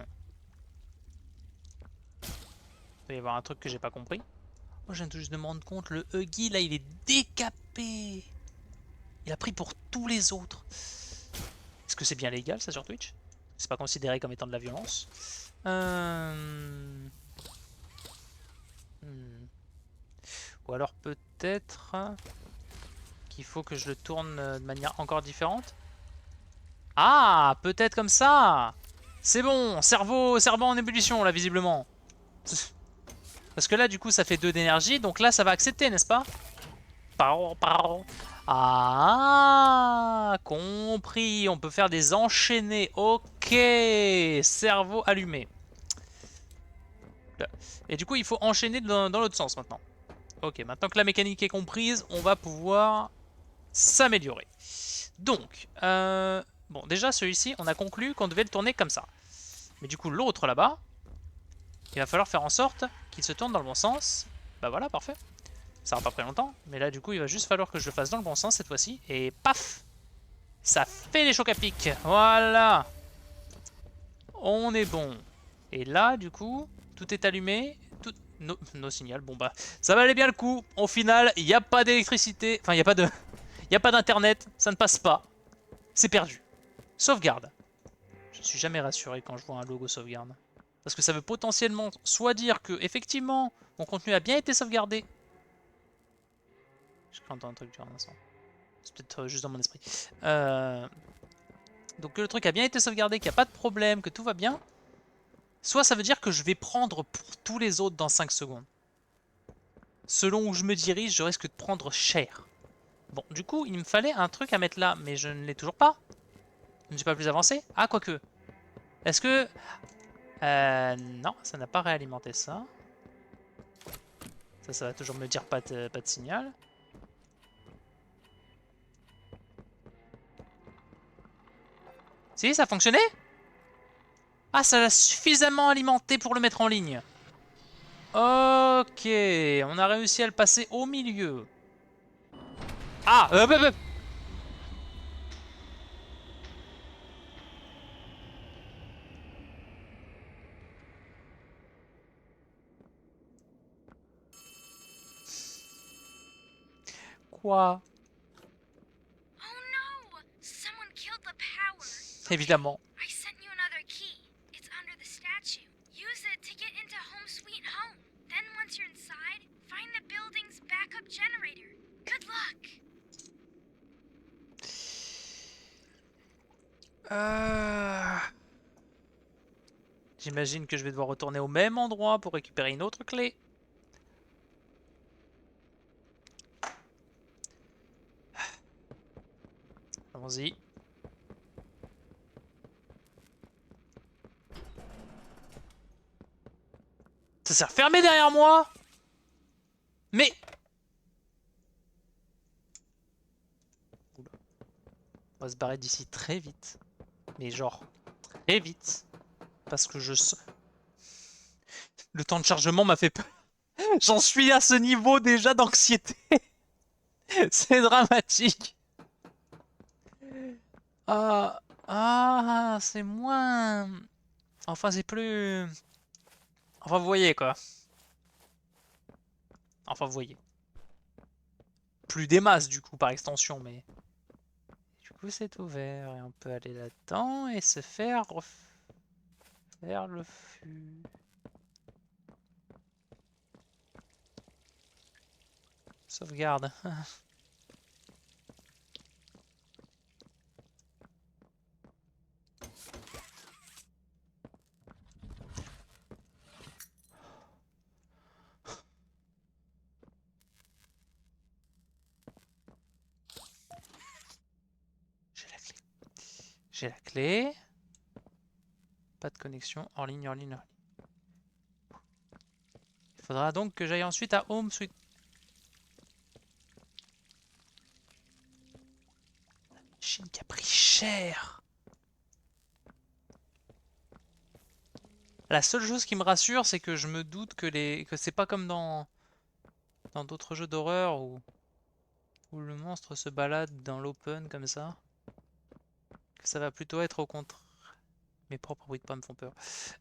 doit y avoir un truc que j'ai pas compris. Moi, je viens tout juste de me rendre compte, le Huggy, là, il est décapé. Il a pris pour tous les autres. Est-ce que c'est bien légal, ça, sur Twitch? C'est pas considéré comme étant de la violence. Ou alors peut-être qu'il faut que je le tourne de manière encore différente. Ah, peut-être comme ça. C'est bon, cerveau en ébullition, là, visiblement. Parce que là, du coup, ça fait 2 d'énergie, donc là, ça va accepter, n'est-ce pas? Ah, compris. On peut faire des enchaînés. Ok, cerveau allumé. Et du coup, il faut enchaîner dans l'autre sens maintenant. Ok, maintenant que la mécanique est comprise, on va pouvoir s'améliorer. Donc, bon, déjà, celui-ci, on a conclu qu'on devait le tourner comme ça. Mais du coup, l'autre là-bas, il va falloir faire en sorte qu'il se tourne dans le bon sens. Bah voilà, parfait. Ça va pas pris longtemps, mais là du coup il va juste falloir que je le fasse dans le bon sens cette fois-ci. Et paf! Ça fait les chocs à pic. Voilà! On est bon. Et là du coup, tout est allumé. Tout... No signal, bon bah, ça valait bien le coup. Au final, il n'y a pas d'électricité. Enfin, il n'y a pas de... Il n'y a pas d'internet, ça ne passe pas. C'est perdu. Sauvegarde. Je ne suis jamais rassuré quand je vois un logo sauvegarde. Parce que ça veut potentiellement soit dire que effectivement mon contenu a bien été sauvegardé. Je crains un truc durant un instant. C'est peut-être juste dans mon esprit. Donc que le truc a bien été sauvegardé, qu'il n'y a pas de problème, que tout va bien. Soit ça veut dire que je vais prendre pour tous les autres dans 5 secondes. Selon où je me dirige, je risque de prendre cher. Bon, du coup, il me fallait un truc à mettre là, mais je ne l'ai toujours pas. Je ne suis pas plus avancé. Ah, quoique. Est-ce que... non, ça n'a pas réalimenté ça. Ça va toujours me dire pas de signal. Si, ça a fonctionné? Ah, ça l'a suffisamment alimenté pour le mettre en ligne. Ok, on a réussi à le passer au milieu. Ah, Quoi? Oh no! Someone killed the power. Évidemment. I sent you another key. It's under the statue. Use it to get into Home Sweet Home. Then once you're inside, find the building's backup generator. Good luck. J'imagine que je vais devoir retourner au même endroit pour récupérer une autre clé. Allons-y. Ça s'est refermé derrière moi? Mais... Oula. On va se barrer d'ici très vite. Mais genre, très vite. Parce que je sens... Le temps de chargement m'a fait peur. J'en suis à ce niveau déjà d'anxiété. C'est dramatique. C'est moins... Enfin, c'est plus... Enfin, vous voyez, quoi. Enfin, vous voyez. Plus des masses, du coup, par extension, mais... Du coup, c'est ouvert, et on peut aller là-dedans et se faire... Faire le fût... Sauvegarde. J'ai la clé. J'ai la clé. Pas de connexion. Hors ligne, hors ligne, hors ligne. Il faudra donc que j'aille ensuite à Home Sweet. La machine qui a pris cher. La seule chose qui me rassure, c'est que je me doute que c'est pas comme dans d'autres jeux d'horreur où le monstre se balade dans l'open comme ça. Que ça va plutôt être au contraire. Mes propres bruits de pas me font peur.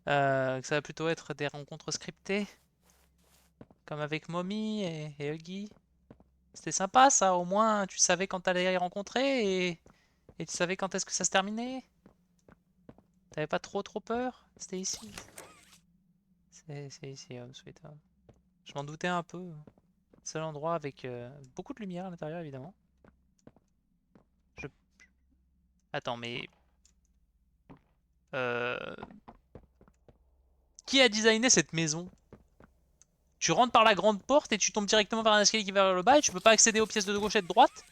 Que ça va plutôt être des rencontres scriptées. Comme avec Mommy et Huggy. C'était sympa ça, au moins tu savais quand t'allais les rencontrer et tu savais quand est-ce que ça se terminait. T'avais pas trop peur? C'était ici. C'est ici, Home Sweet Home. Je m'en doutais un peu. Seul endroit avec beaucoup de lumière à l'intérieur, évidemment. Je... Attends, mais... Qui a designé cette maison? Tu rentres par la grande porte et tu tombes directement vers un escalier qui va vers le bas et tu peux pas accéder aux pièces de gauche et de droite?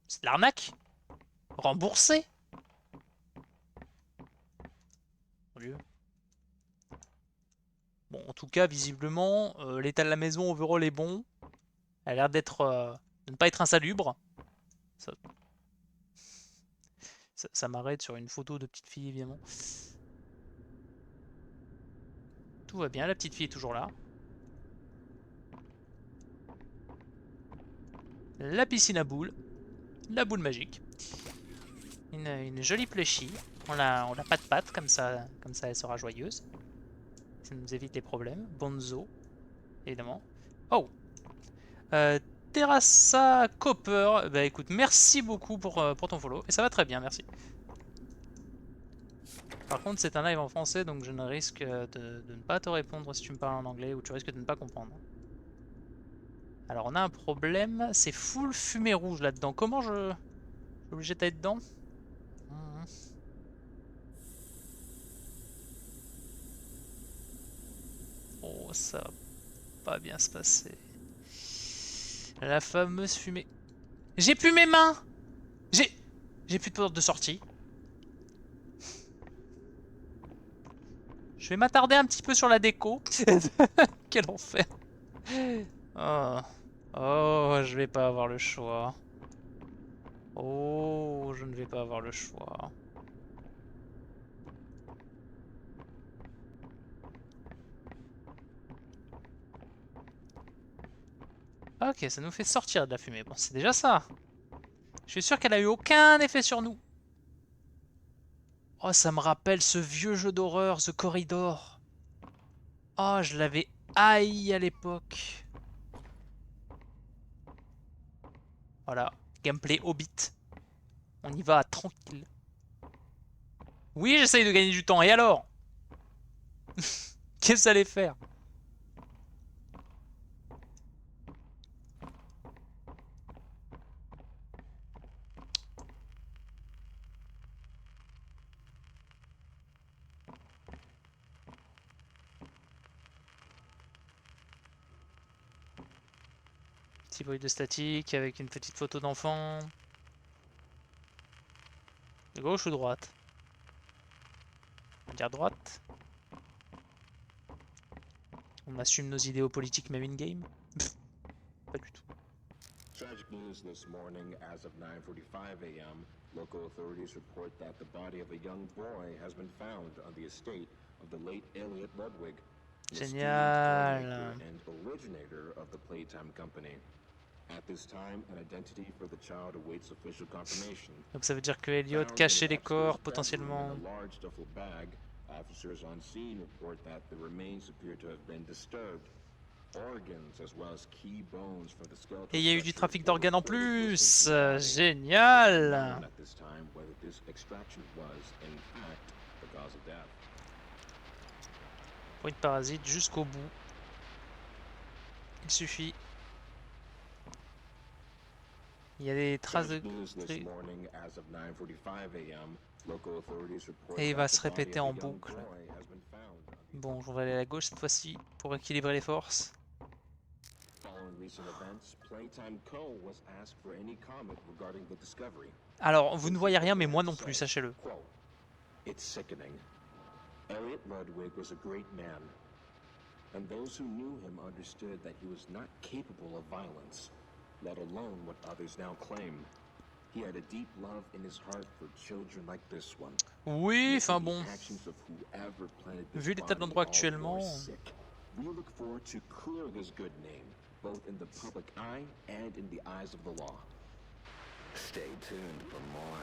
C'est de l'arnaque. Remboursé. Bon, en tout cas, visiblement, l'état de la maison overall est bon. Elle a l'air d'être, de ne pas être insalubre. Ça m'arrête sur une photo de petite fille, évidemment. Tout va bien, la petite fille est toujours là. La piscine à boules. La boule magique. Une jolie plushie. On l'a pas de patte, comme ça elle sera joyeuse. Ça nous évite les problèmes. Bonzo, évidemment. Oh, Terrassa Copper. Bah écoute, merci beaucoup pour ton follow. Et ça va très bien, merci. Par contre, c'est un live en français, donc je ne risque de ne pas te répondre si tu me parles en anglais, ou tu risques de ne pas comprendre. Alors on a un problème, c'est full fumée rouge là-dedans. Comment je suis obligé d'aller dedans? Oh, ça va pas bien se passer. La fameuse fumée. J'ai plus mes mains. J'ai plus de porte de sortie. Je vais m'attarder un petit peu sur la déco. Quel enfer. Oh, je vais pas avoir le choix. Oh, je ne vais pas avoir le choix. Ok, ça nous fait sortir de la fumée. Bon, c'est déjà ça. Je suis sûr qu'elle a eu aucun effet sur nous. Oh, ça me rappelle ce vieux jeu d'horreur, The Corridor. Oh, je l'avais haï à l'époque. Voilà, gameplay Hobbit. On y va tranquille. Oui, j'essaye de gagner du temps, et alors? Qu'est-ce que ça allait faire? Petit bruit de statique avec une petite photo d'enfant. De gauche ou droite? On va dire droite. On assume nos idéaux politiques même in-game. Pas du tout. Tragic news this morning. As of 9:45 a.m., local authorities report that the body of a young boy has been found on the estate of the late Elliot Ludwig, the Génial. esteemed and originator of the Playtime Company. At this time, an identity for the child awaits official confirmation. Donc ça veut dire que Elliot cachait les corps potentiellement. In a large duffel bag, officers on scene report that the remains appear to have been disturbed. Organs as well as key bones from the skeletal. Et il y a eu du trafic d'organes en plus. Génial. At this time, whether this extraction was in fact the cause of death. Point de parasite jusqu'au bout. Il suffit. Il y a des traces de... Et il va se répéter en boucle. Bon, on va aller à la gauche cette fois-ci pour équilibrer les forces. Alors, vous ne voyez rien, mais moi non plus, sachez-le. Elliot Ludwig was a great man, and those who knew him understood that he was not capable of violence, let alone what others now claim. He had a deep love in his heart for children like this one. Oui, enfin bon. Vu l'état de l'endroit actuellement. We look forward to clear his good name, both in the public eye and in the eyes of the law. Stay tuned for more.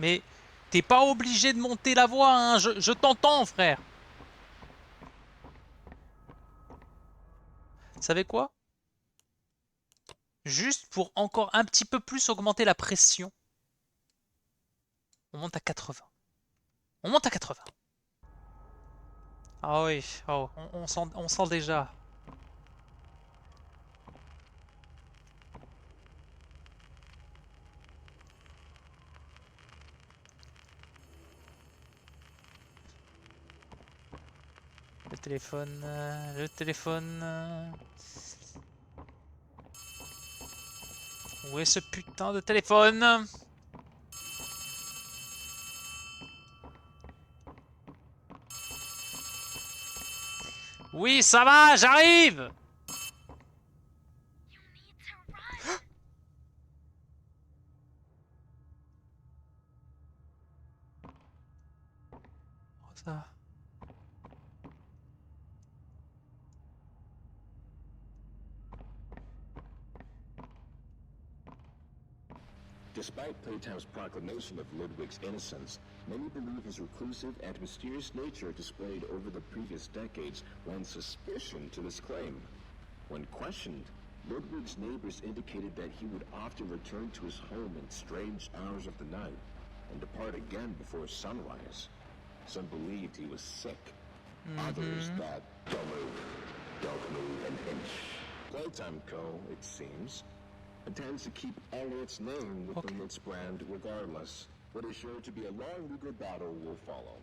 Mais t'es pas obligé de monter la voix, hein. Je t'entends, frère. Vous savez quoi? Juste pour encore un petit peu plus augmenter la pression. On monte à 80. On monte à 80. Ah oui, oh, on sent déjà. Le téléphone, le téléphone. Où est ce putain de téléphone? Oui, ça va, j'arrive. Oh, ça. Despite Playtime's proclamation of Ludwig's innocence, many believe his reclusive and mysterious nature displayed over the previous decades lends suspicion to this claim. When questioned, Ludwig's neighbors indicated that he would often return to his home in strange hours of the night and depart again before sunrise. Some believed he was sick. Others that don't move an inch. Playtime Co., it seems, intends to keep Elliot's name within its brand regardless. What is sure to be a long legal battle will follow.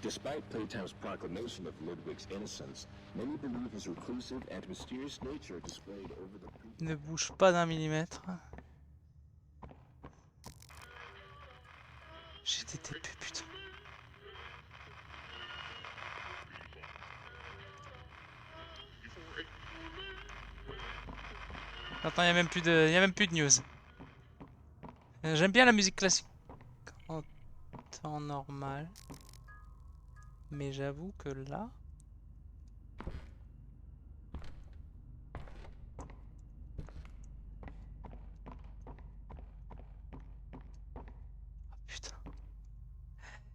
Despite Playtime's proclamation of Ludwig's innocence, many believe his reclusive and mysterious nature displayed over the... Ne bouge pas d'un millimètre. J'ai été TP, putain. Attends, il y a même plus de news. J'aime bien la musique classique. temps normal. Mais j'avoue que là... Oh, putain.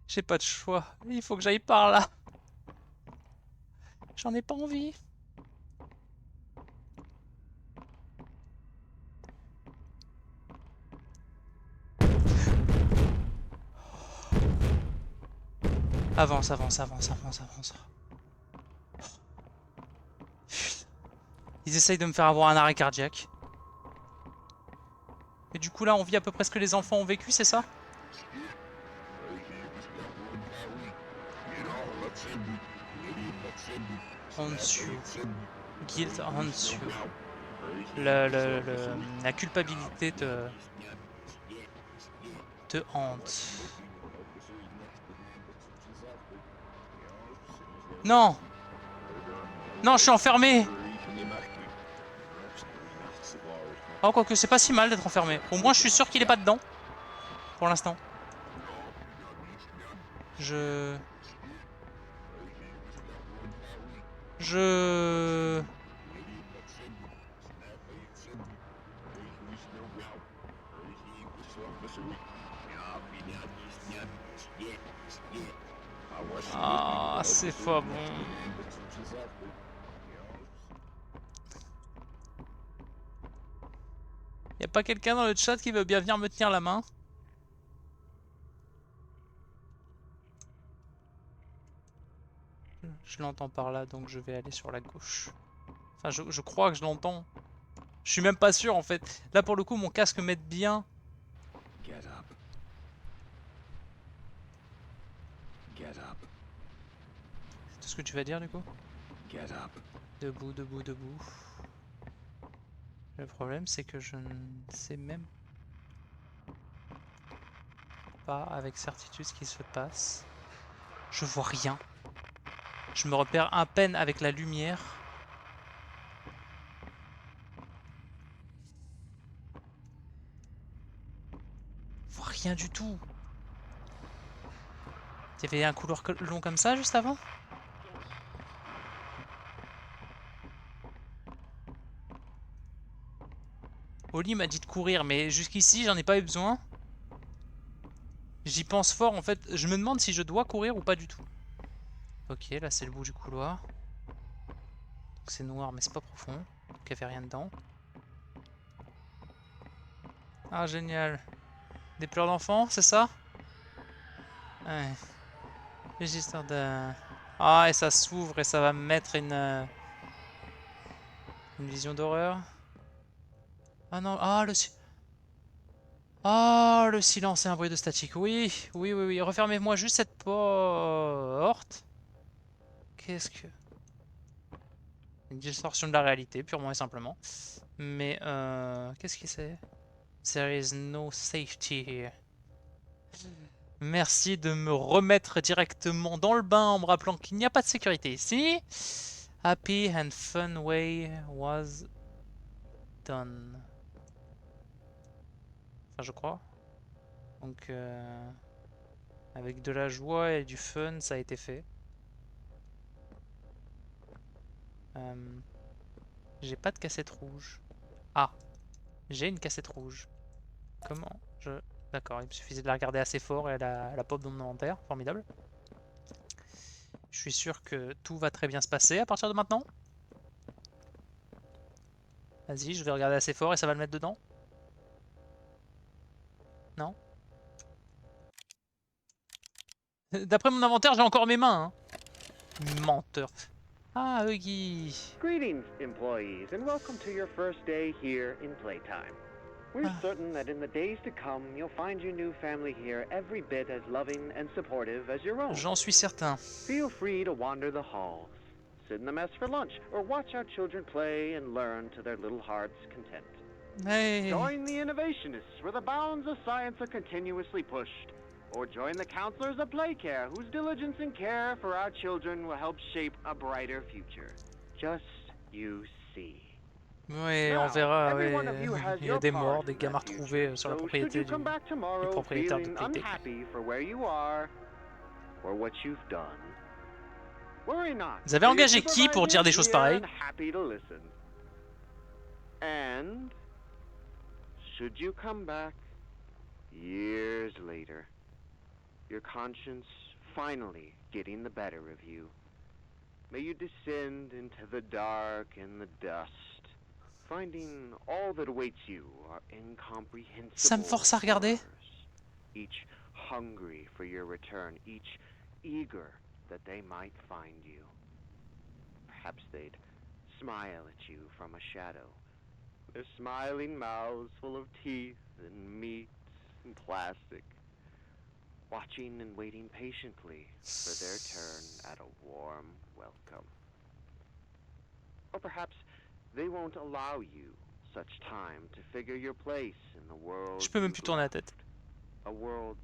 J'ai pas de choix. Il faut que j'aille par là. J'en ai pas envie. Avance, avance, avance, avance, avance. Putain. Ils essayent de me faire avoir un arrêt cardiaque. Et du coup là, on vit à peu près ce que les enfants ont vécu, c'est ça? Haunts you. Guilt haunts you. La culpabilité te hante. Non! Non, je suis enfermé! Oh, quoique c'est pas si mal d'être enfermé. Au moins, je suis sûr qu'il est pas dedans. Pour l'instant. Ah, c'est pas bon. Y'a pas quelqu'un dans le chat qui veut bien venir me tenir la main? Je l'entends par là, donc je vais aller sur la gauche. Enfin, je crois que je l'entends. Je suis même pas sûr en fait. Là pour le coup, mon casque m'aide bien. C'est tout ce que tu vas dire du coup? Debout, debout, debout. Le problème c'est que je ne sais même pas avec certitude ce qui se passe. Je vois rien. Je me repère à peine avec la lumière. Je vois rien du tout. Il y avait un couloir long comme ça juste avant? Oli m'a dit de courir, mais jusqu'ici j'en ai pas eu besoin. J'y pense fort en fait. Je me demande si je dois courir ou pas du tout. Ok, là c'est le bout du couloir. C'est noir mais c'est pas profond. Donc il n'y avait rien dedans. Ah génial. Des pleurs d'enfant, c'est ça? Ouais. Les histoires de... Ah et ça s'ouvre et ça va me mettre une vision d'horreur. Ah non, ah le silence et un bruit de statique. Oui, oui, oui, oui. Refermez-moi juste cette porte. Qu'est-ce que... Une distorsion de la réalité, purement et simplement. Mais, qu'est-ce que c'est? There is no safety here. Merci de me remettre directement dans le bain en me rappelant qu'il n'y a pas de sécurité ici. Happy and fun way was done. Enfin, je crois. Donc, avec de la joie et du fun, ça a été fait. J'ai pas de cassette rouge. Ah, j'ai une cassette rouge. Comment je... D'accord, il me suffisait de la regarder assez fort et elle a pop dans mon inventaire. Formidable. Je suis sûr que tout va très bien se passer à partir de maintenant. Vas-y, je vais regarder assez fort et ça va le mettre dedans. Non? D'après mon inventaire, j'ai encore mes mains. Hein. Menteur. Ah, Huggy. Greetings, employees, and welcome to your first day here in Playtime. We're certain that in the days to come, you'll find your new family here every bit as loving and supportive as your own. J'en suis certain. Feel free to wander the halls, sit in the mess for lunch, or watch our children play and learn to their little hearts' content. Hey. Join the innovationists where the bounds of science are continuously pushed. Or join the counselors of Playcare, whose diligence and care for our children will help shape a brighter future. Just you see. Ouais, on Now, verra. every Ouais. one of you has Il y a your des part morts, des in that gamins future. retrouvés sur la So should propriété you du come back tomorrow propriétaire de feeling Playtech. unhappy for where you are or what you've done, worry not. Vous avez for your engagé qui pour dire des choses supervisor is pareilles? here and happy to listen. And should you come back years later, your conscience finally getting the better of you, may you descend into the dark and the dust, finding all that awaits you are incomprehensible Ça me force à regarder. horrors, each hungry for your return, each eager that they might find you. Perhaps they'd smile at you from a shadow, their smiling mouths full of teeth and meat and plastic, watching and waiting patiently for their turn at a warm welcome. Or perhaps they won't allow you such time to figure your place in the world. Je peux même you've plus tourner la left, tête. a world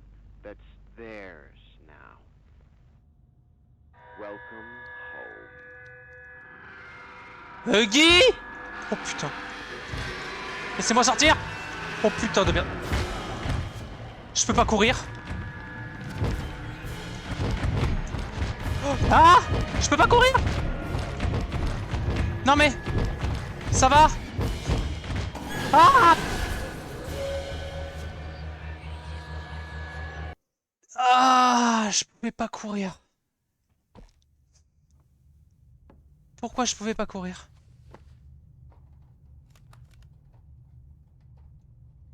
that's theirs now. Welcome home. Guy! Oh putain. Laissez-moi sortir! Oh putain de merde. Je peux pas courir. Ah! Je peux pas courir! Non mais... Ça va? Ah! Ah! Je pouvais pas courir. Pourquoi je pouvais pas courir?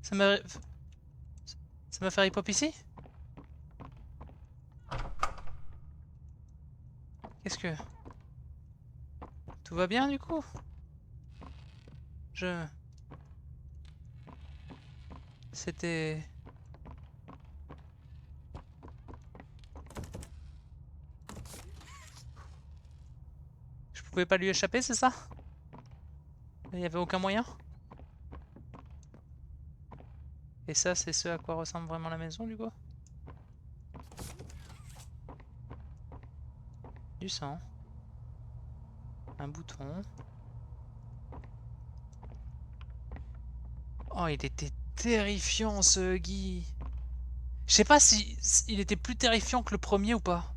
Ça m'a fait ripop ici? Qu'est-ce que... Tout va bien du coup? C'était... Je pouvais pas lui échapper, c'est ça? Il n'y avait aucun moyen? Et ça, c'est ce à quoi ressemble vraiment la maison, du coup? Du sang. Un bouton. Oh, il était terrifiant, ce Guy. Je sais pas si il était plus terrifiant que le premier ou pas.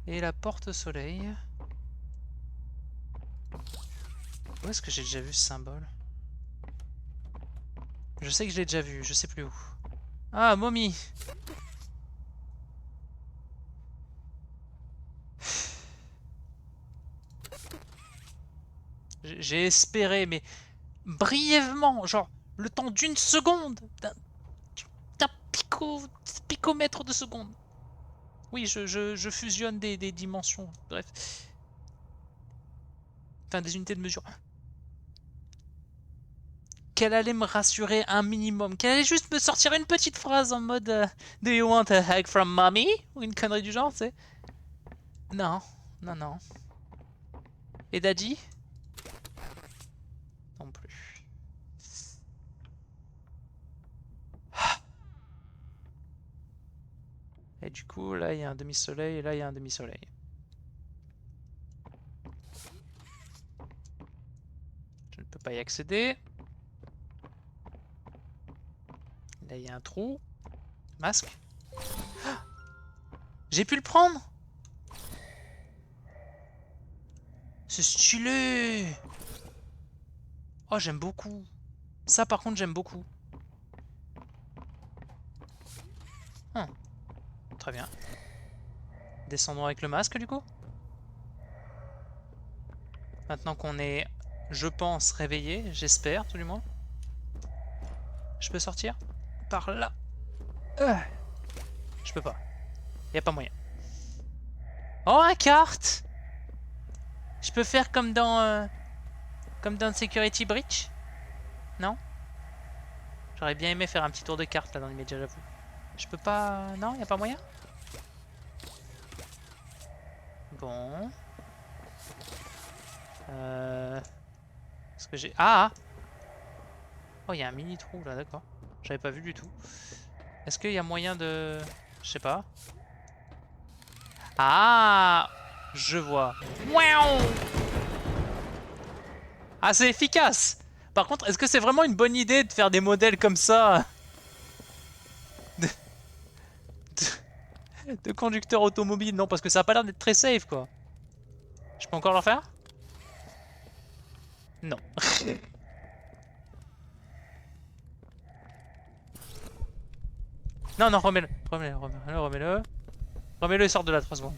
Et la porte soleil. Où est-ce que j'ai déjà vu ce symbole? Je sais que je l'ai déjà vu, je sais plus où. Ah, momie! J'ai espéré, mais brièvement, genre le temps d'une seconde, d'un picomètre de seconde. Oui, je fusionne des dimensions, bref. Enfin, des unités de mesure. Qu'elle allait me rassurer un minimum, qu'elle allait juste me sortir une petite phrase en mode Do you want a hug from mommy? Ou une connerie du genre, tu sais. Non, non, non. Et Daddy? Non plus. Et du coup, là, il y a un demi-soleil, et là, il y a un demi-soleil. Je ne peux pas y accéder. Là, il y a un trou. Masque. Ah, j'ai pu le prendre! C'est stylé! Oh, j'aime beaucoup. Ça, par contre, j'aime beaucoup. Très bien. Descendons avec le masque, du coup. Maintenant qu'on est, je pense, réveillé, j'espère, tout du moins. Je peux sortir? Par là. Je peux pas. Y a pas moyen. Oh, un carte! Je peux faire comme dans Security Breach? Non? J'aurais bien aimé faire un petit tour de carte là dans l'immédiat, j'avoue. Je peux pas... Non, y a pas moyen? Bon. Est-ce que j'ai... Ah! Oh, il y a un mini trou là, d'accord. J'avais pas vu du tout. Est-ce qu'il y a moyen de... Je sais pas. Ah! Je vois. Waouh! assez efficace. Par contre, est-ce que c'est vraiment une bonne idée de faire des modèles comme ça de, de conducteurs automobiles? Non, parce que ça a pas l'air d'être très safe, quoi. Je peux encore le faire? Non. Non, non, remets-le. Remets-le. Remets-le et sors de là 3 secondes.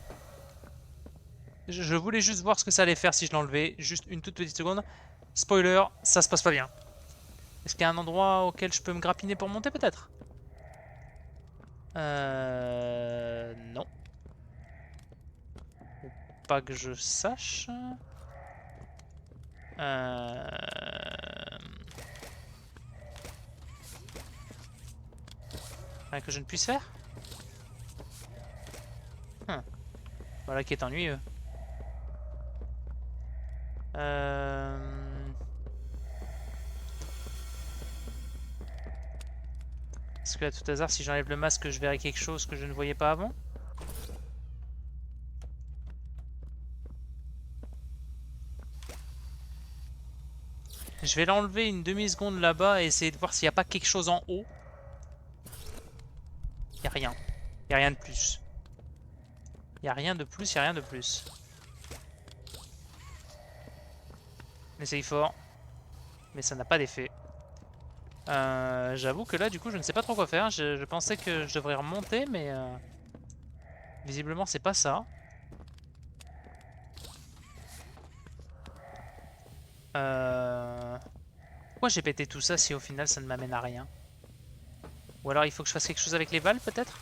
Je voulais juste voir ce que ça allait faire si je l'enlevais. Juste une toute petite seconde. Spoiler, ça se passe pas bien. Est-ce qu'il y a un endroit auquel je peux me grappiner pour monter peut-être? Non. Pas que je sache. Rien que je ne puisse faire? Voilà qui est ennuyeux. Est-ce que à tout hasard, si j'enlève le masque, je verrai quelque chose que je ne voyais pas avant? Je vais l'enlever une demi-seconde là-bas et essayer de voir s'il n'y a pas quelque chose en haut. Il n'y a rien. Il n'y a rien de plus. Il n'y a rien de plus, il n'y a rien de plus. On essaye fort. Mais ça n'a pas d'effet. J'avoue que là, du coup, je ne sais pas trop quoi faire. Je pensais que je devrais remonter, mais... visiblement, c'est pas ça. Pourquoi j'ai pété tout ça si au final ça ne m'amène à rien? Ou alors il faut que je fasse quelque chose avec les valves peut-être?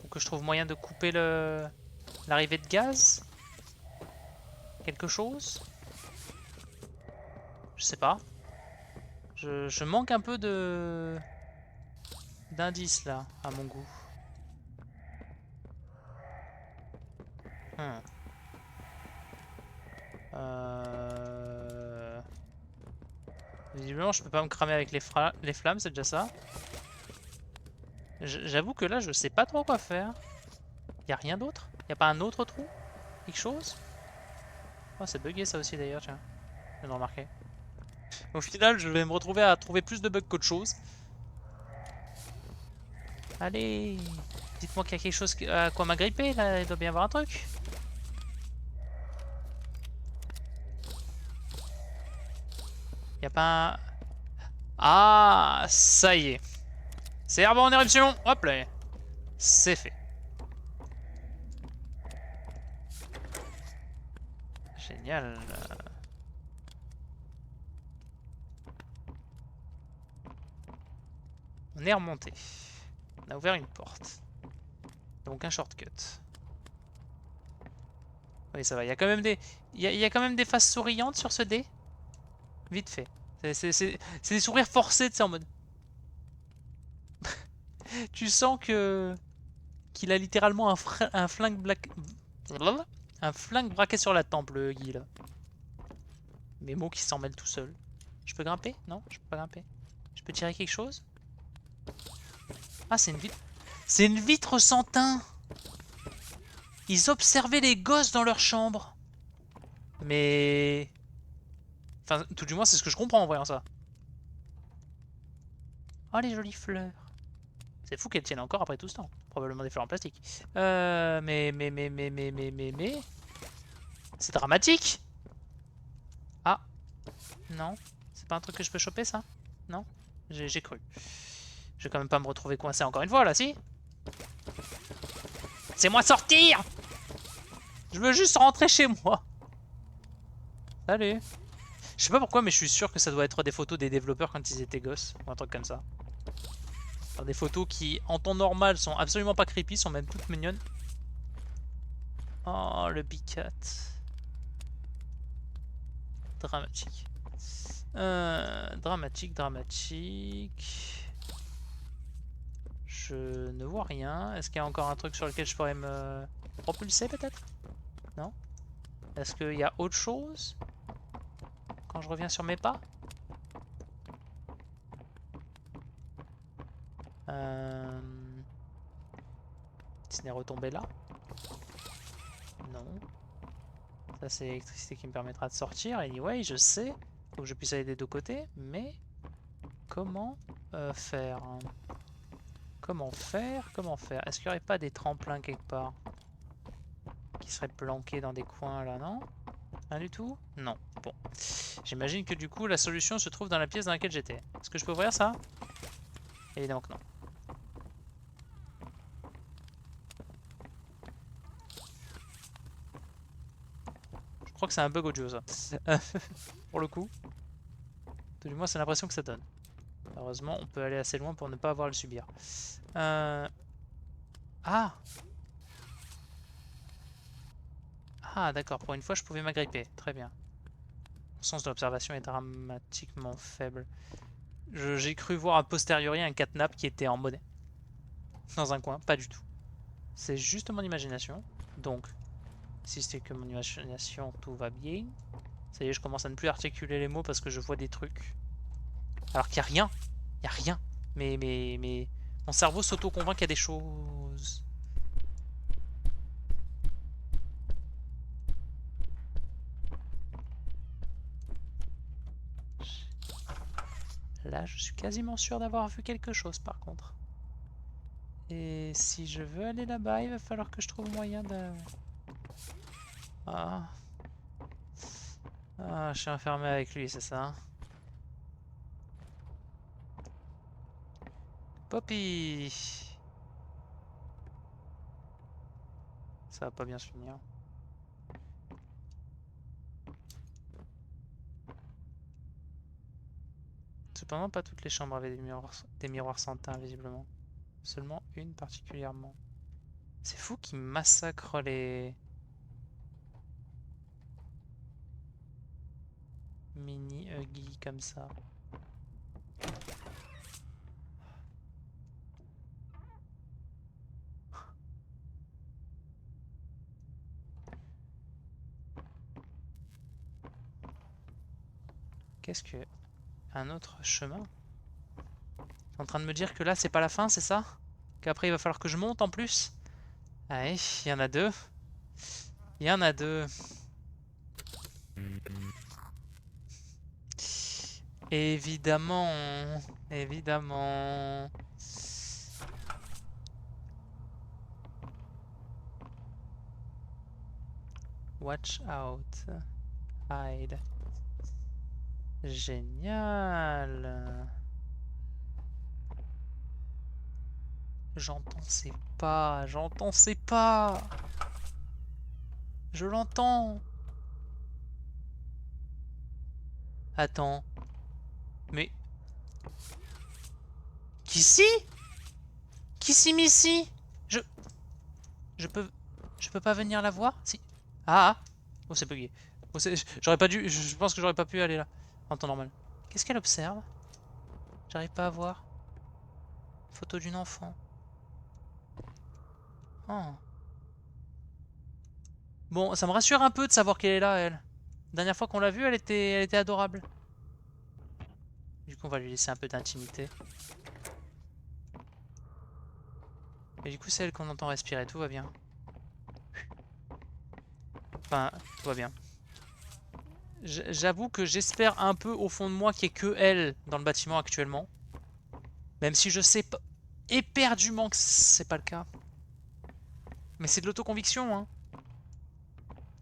Ou que je trouve moyen de couper l'arrivée de gaz? Quelque chose? Je sais pas. Je manque un peu d'indices là, à mon goût. Visiblement je peux pas me cramer avec les flammes, c'est déjà ça. J'avoue que là je sais pas trop quoi faire. Y a rien d'autre? Y a pas un autre trou? Quelque chose? Oh, c'est bugué ça aussi d'ailleurs, tiens. Je viens de remarquer. Au final, je vais me retrouver à trouver plus de bugs qu'autre chose. Allez, dites-moi qu'il y a quelque chose à quoi m'agripper là, il doit bien y avoir un truc. Y a pas un... Ah, ça y est. C'est herbe en éruption, hop là. C'est fait. Génial. On est remonté. On a ouvert une porte. Donc un shortcut. Oui, ça va. Il y a quand même des... Il y a quand même des faces souriantes sur ce dé. Vite fait. C'est des sourires forcés, tu sais, en mode... Tu sens que... qu'il a littéralement un flingue un flingue braqué sur la tempe, le Guy, là. Mes mots qui s'en mêlent tout seul. Je peux grimper? Non, je peux pas grimper. Je peux tirer quelque chose? Ah, c'est une vitre. C'est une vitre sans teint. Ils observaient les gosses dans leur chambre. Mais... Enfin, tout du moins, c'est ce que je comprends en voyant ça. Oh, les jolies fleurs. C'est fou qu'elles tiennent encore après tout ce temps. Probablement des fleurs en plastique. Mais... C'est dramatique. Ah. Non. C'est pas un truc que je peux choper, ça? Non? J'ai cru. Je vais quand même pas me retrouver coincé encore une fois, là, si? C'est moi sortir! Je veux juste rentrer chez moi. Salut. Je sais pas pourquoi, mais je suis sûr que ça doit être des photos des développeurs quand ils étaient gosses. Ou un truc comme ça. Alors, des photos qui, en temps normal, sont absolument pas creepy, sont même toutes mignonnes. Oh, le Bicat. Dramatique. Dramatique. Je ne vois rien. Est-ce qu'il y a encore un truc sur lequel je pourrais me propulser peut-être? Non? Est-ce qu'il y a autre chose quand je reviens sur mes pas? Ce n'est retombé là? Non. Ça, c'est l'électricité qui me permettra de sortir. Anyway, je sais. Faut que je puisse aller des deux côtés. Mais comment faire hein? Comment faire? Comment faire? Est-ce qu'il n'y aurait pas des tremplins quelque part qui seraient planqués dans des coins là, non? Rien du tout? Non. Bon. J'imagine que du coup, la solution se trouve dans la pièce dans laquelle j'étais. Est-ce que je peux ouvrir ça? Évidemment que non. Je crois que c'est un bug audio ça. Pour le coup. Du moins, c'est l'impression que ça donne. Heureusement, on peut aller assez loin pour ne pas avoir à le subir. Ah! Ah, d'accord. Pour une fois, je pouvais m'agripper. Très bien. Mon sens de l'observation est dramatiquement faible. J'ai cru voir a posteriori un catnap qui était en monnaie. Dans un coin. Pas du tout. C'est juste mon imagination. Donc, si c'est que mon imagination, tout va bien. Ça y est, je commence à ne plus articuler les mots parce que je vois des trucs. Alors qu'il n'y a rien. Il n'y a rien. Mais... Mon cerveau s'auto-convainc qu'il y a des choses. Là, je suis quasiment sûr d'avoir vu quelque chose par contre. Et si je veux aller là-bas, il va falloir que je trouve moyen de... Ah. Ah, je suis enfermé avec lui, c'est ça? Poppy! Ça va pas bien se finir. Cependant, pas toutes les chambres avaient des miroirs sans teint, visiblement. Seulement une particulièrement. C'est fou qu'ils massacrent les... mini-huggy comme ça. Qu'est-ce que... Un autre chemin? T'es en train de me dire que là, c'est pas la fin, c'est ça? Qu'après, il va falloir que je monte en plus? Allez, il y en a deux. Il y en a deux. Évidemment. Évidemment. Watch out. Hide. Génial. J'entends ces pas. J'entends ces pas. Je l'entends. Attends. Mais... Qui Missy? Je peux... Je peux pas venir la voir? Si... Ah! Oh, c'est bugué. Oh, j'aurais pas dû... Je pense que j'aurais pas pu aller là. En temps normal. Qu'est-ce qu'elle observe? J'arrive pas à voir. Photo d'une enfant. Oh. Bon, ça me rassure un peu de savoir qu'elle est là, elle. La dernière fois qu'on l'a vue, elle était adorable. Du coup, on va lui laisser un peu d'intimité. Et du coup, c'est elle qu'on entend respirer. Tout va bien. Enfin, tout va bien. J'avoue que j'espère un peu au fond de moi qu'il n'y ait que elle dans le bâtiment actuellement. Même si je sais pas éperdument que c'est pas le cas. Mais c'est de l'autoconviction, hein.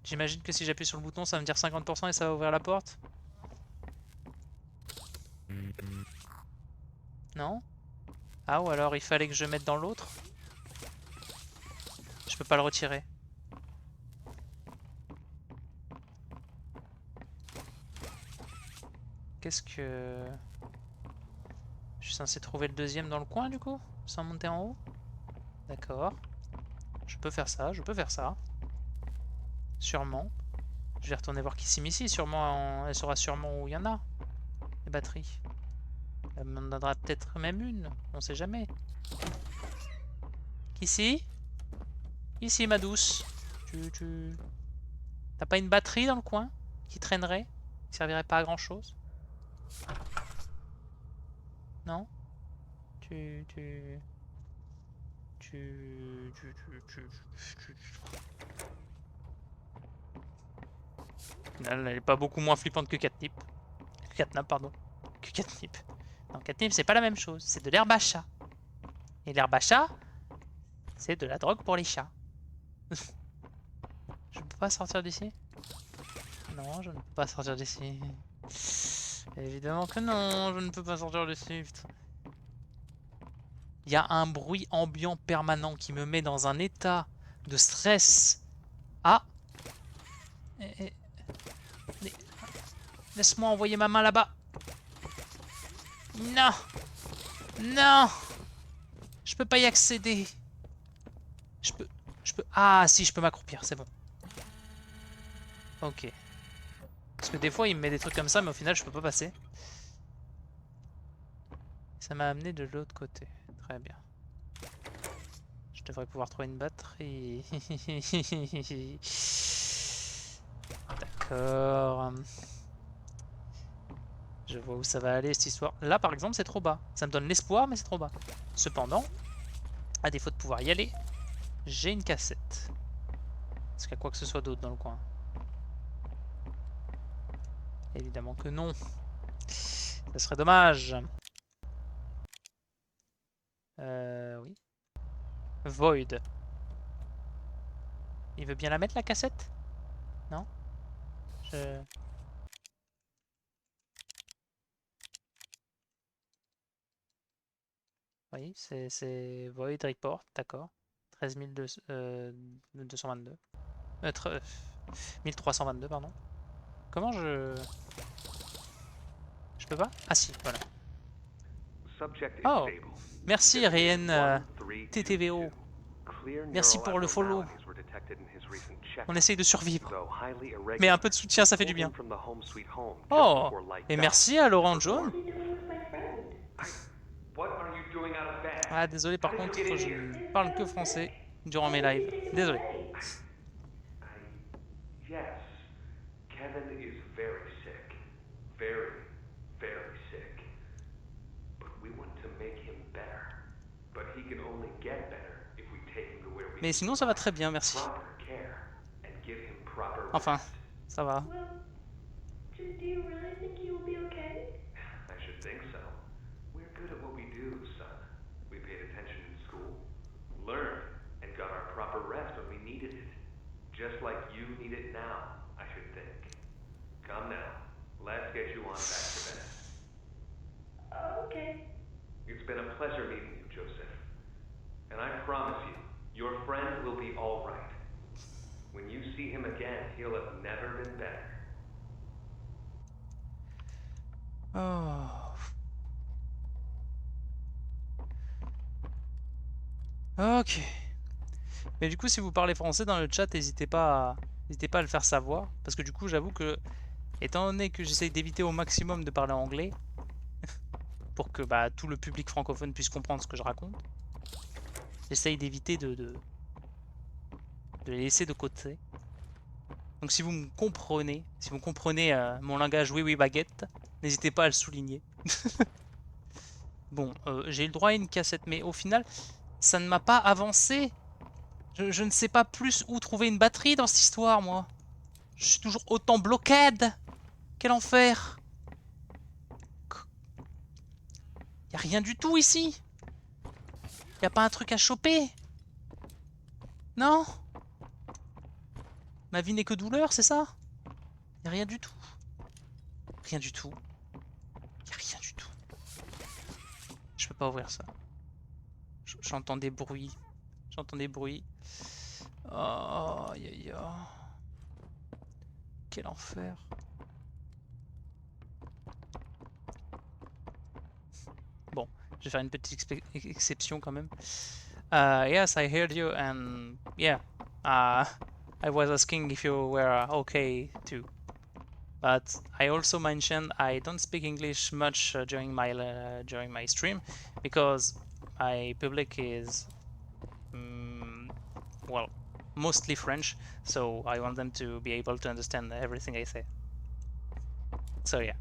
J'imagine que si j'appuie sur le bouton, ça va me dire 50% et ça va ouvrir la porte. Non? Ah, ou alors il fallait que je mette dans l'autre? Je peux pas le retirer. Qu'est-ce que... Je suis censé trouver le deuxième dans le coin du coup? Sans monter en haut? D'accord. Je peux faire ça, je peux faire ça. Sûrement. Je vais retourner voir Kissimisi, sûrement elle saura sûrement où il y en a. Les batteries. Elle m'en donnera peut-être même une, on sait jamais. Ici? Ici ma douce. T'as pas une batterie dans le coin? Qui traînerait? Qui servirait pas à grand chose? Non? Tu... Elle est pas beaucoup moins flippante que Catnip. Catnap, pardon. Que Catnip. Non, Catnip, c'est pas la même chose. C'est de l'herbe à chat. Et l'herbe à chat, c'est de la drogue pour les chats. Je ne peux pas sortir d'ici? Non, je ne peux pas sortir d'ici. Évidemment que non, je ne peux pas sortir d'ici. Il y a un bruit ambiant permanent qui me met dans un état de stress. Ah! Laisse-moi envoyer ma main là-bas. Non! Non! Je peux pas y accéder. Je peux... Ah si, je peux m'accroupir, c'est bon. Ok. Parce que des fois, il me met des trucs comme ça, mais au final, je peux pas passer. Ça m'a amené de l'autre côté. Très bien. Je devrais pouvoir trouver une batterie. D'accord. Je vois où ça va aller, cette histoire. Là, par exemple, c'est trop bas. Ça me donne l'espoir, mais c'est trop bas. Cependant, à défaut de pouvoir y aller, j'ai une cassette. Est-ce qu'il y a quoi que ce soit d'autre dans le coin? Évidemment que non. Ça serait dommage. Oui. Void. Il veut bien la mettre, la cassette? Non? Oui, c'est Void Report, d'accord. 13222. 1322, pardon. Comment je peux pas? Ah si, voilà. Oh, merci Rien TTVO. Merci pour le follow. On essaye de survivre. Mais un peu de soutien, ça fait du bien. Oh, et merci à Laurent Jaune. Ah, désolé, par contre, je ne parle que français durant mes lives. Désolé. Yes, Kevin is very sick. Very, very sick. But we want to make him better. But he can only get better if we take him to where we Mais sinon, ça va très bien, merci. proper care and give him proper Enfin, rest. ça va. Well, do you really think he will be okay? I should think so. We're good at what we do, son. We paid attention in school, learned, and got our proper rest when we needed it. Just like you need it now, I should think. Come now, let's get you on back to bed. Okay. It's been a pleasure meeting you, Joseph. And I promise you, your friend will be all right. When you see him again, he'll have never been better. Oh. Ok. Mais du coup, si vous parlez français dans le chat, n'hésitez pas à le faire savoir. Parce que du coup, j'avoue que, étant donné que j'essaye d'éviter au maximum de parler anglais, pour que tout le public francophone puisse comprendre ce que je raconte, j'essaye d'éviter de les laisser de côté. Donc si vous me comprenez, mon langage oui baguette, n'hésitez pas à le souligner. Bon, j'ai eu le droit à une cassette, mais au final, ça ne m'a pas avancé. Je ne sais pas plus où trouver une batterie dans cette histoire, moi. Je suis toujours autant bloqué. Quel enfer. Y a rien du tout ici. Y a pas un truc à choper? Non? Ma vie n'est que douleur, c'est ça? Y a rien du tout. Rien du tout. Y a rien du tout. Je peux pas ouvrir ça. J'entends des bruits. J'entends des bruits. Oh, aïe aïe aïe. Quel enfer. Bon, je vais faire une petite exception quand même. Yes, I heard you and yeah, I was asking if you were okay too. But I also mentioned I don't speak English much during my stream because my public is well, mostly French, so I want them to be able to understand everything I say. So yeah,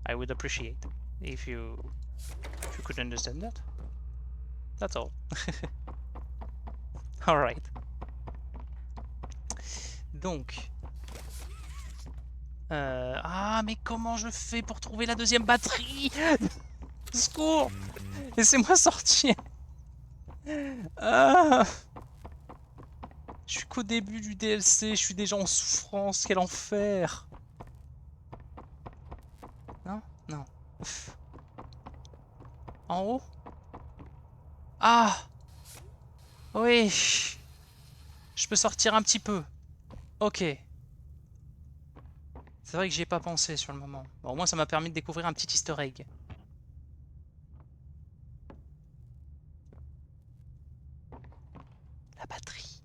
I would appreciate if you could understand that. That's all. Alright. Donc, Ah, mais comment je fais pour trouver la deuxième batterie? Secours! Laissez-moi sortir. Ah, je suis qu'au début du DLC, je suis déjà en souffrance, quel enfer. Non? Non. En haut? Ah! Oui! Je peux sortir un petit peu. Ok. C'est vrai que j'y ai pas pensé sur le moment. Bon, au moins ça m'a permis de découvrir un petit easter egg. La batterie.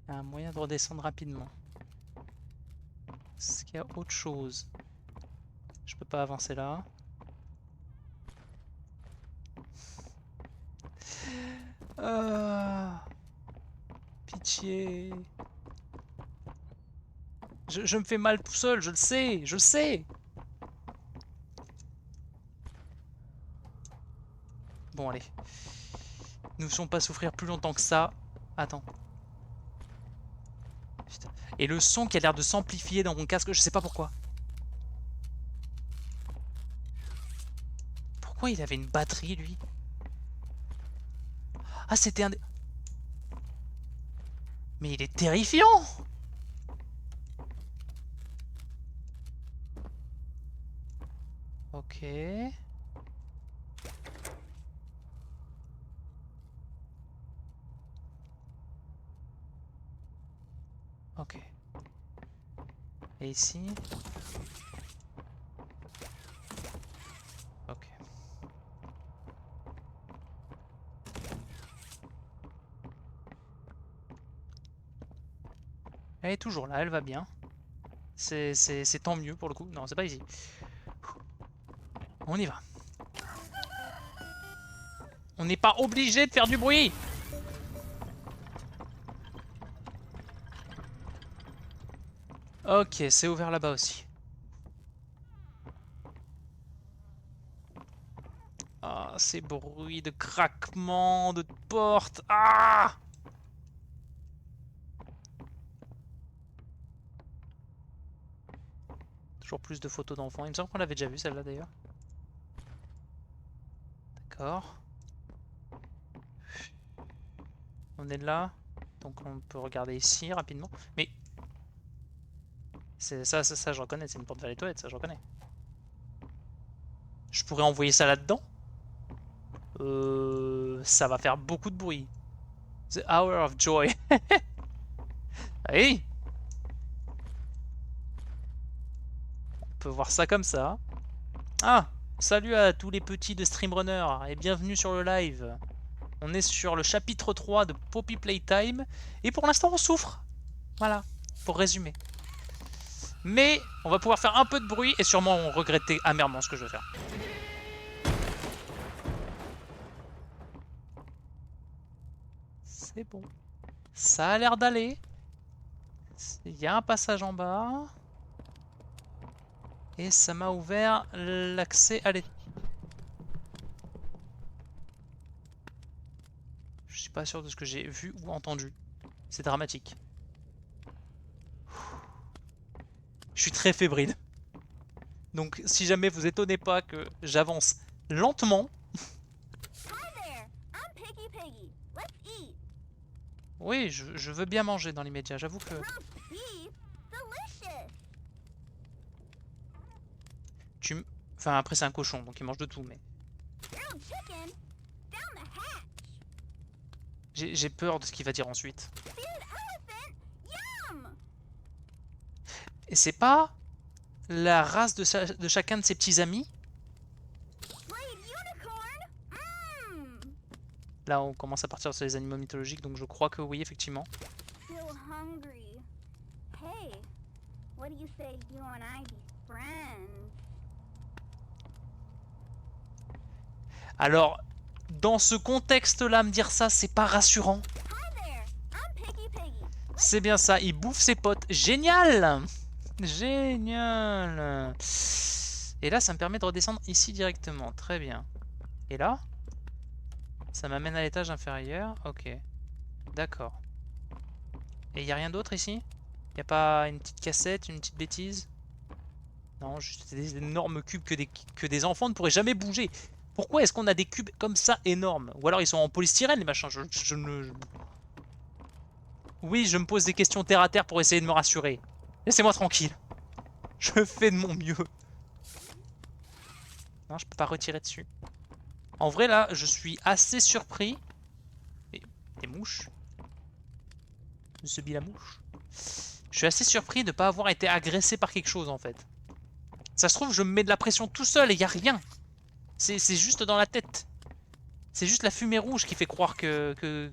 Il y a un moyen de redescendre rapidement. Est-ce qu'il y a autre chose? Je peux pas avancer là. Pitié. Je me fais mal tout seul, je le sais, je le sais. Bon, allez. Nous ne faisons pas souffrir plus longtemps que ça. Attends. Putain. Et le son qui a l'air de s'amplifier dans mon casque, je sais pas pourquoi. Pourquoi il avait une batterie, lui? Ah, c'était un... Mais il est terrifiant! Ok. Ok. Et ici? Ok. Elle est toujours là, elle va bien. C'est tant mieux pour le coup. Non, c'est pas ici. On y va. On n'est pas obligé de faire du bruit. Ok, c'est ouvert là-bas aussi. Ah, ces bruits de craquement, de porte. Ah! Toujours plus de photos d'enfants. Il me semble qu'on l'avait déjà vu celle-là d'ailleurs. D'accord. On est là. Donc on peut regarder ici rapidement. Mais... ça je reconnais. C'est une porte vers les toilettes, ça je reconnais. Je pourrais envoyer ça là-dedans. Ça va faire beaucoup de bruit. The Hour of Joy. Allez. On peut voir ça comme ça. Ah, salut à tous les petits de Streamrunner et bienvenue sur le live. On est sur le chapitre 3 de Poppy Playtime et pour l'instant on souffre. Voilà, pour résumer. Mais on va pouvoir faire un peu de bruit et sûrement regretter amèrement ce que je vais faire. C'est bon. Ça a l'air d'aller. Il y a un passage en bas. Et ça m'a ouvert l'accès à l'étage. Je suis pas sûr de ce que j'ai vu ou entendu. C'est dramatique. Je suis très fébrile. Donc si jamais vous étonnez pas que j'avance lentement. Oui, je veux bien manger dans l'immédiat, j'avoue que... Enfin après c'est un cochon donc il mange de tout mais... J'ai peur de ce qu'il va dire ensuite. Et c'est pas la race de chacun de ses petits amis? Là on commence à partir sur les animaux mythologiques donc je crois que oui effectivement. Alors, dans ce contexte-là, me dire ça, c'est pas rassurant. C'est bien ça, il bouffe ses potes. Génial! Génial! Et là, ça me permet de redescendre ici directement. Très bien. Et là, ça m'amène à l'étage inférieur. Ok. D'accord. Et il n'y a rien d'autre ici? Il n'y a pas une petite cassette, une petite bêtise? Non, juste des énormes cubes que des enfants ne pourraient jamais bouger. Pourquoi est-ce qu'on a des cubes comme ça énormes? Ou alors ils sont en polystyrène les machins. Oui, je me pose des questions terre à terre pour essayer de me rassurer. Laissez-moi tranquille. Je fais de mon mieux. Non, je peux pas retirer dessus. En vrai, là, je suis assez surpris. Et des mouches. La mouche. Je suis assez surpris de ne pas avoir été agressé par quelque chose, en fait. Ça se trouve, je me mets de la pression tout seul et il n'y a rien. C'est juste dans la tête. C'est juste la fumée rouge qui fait croire que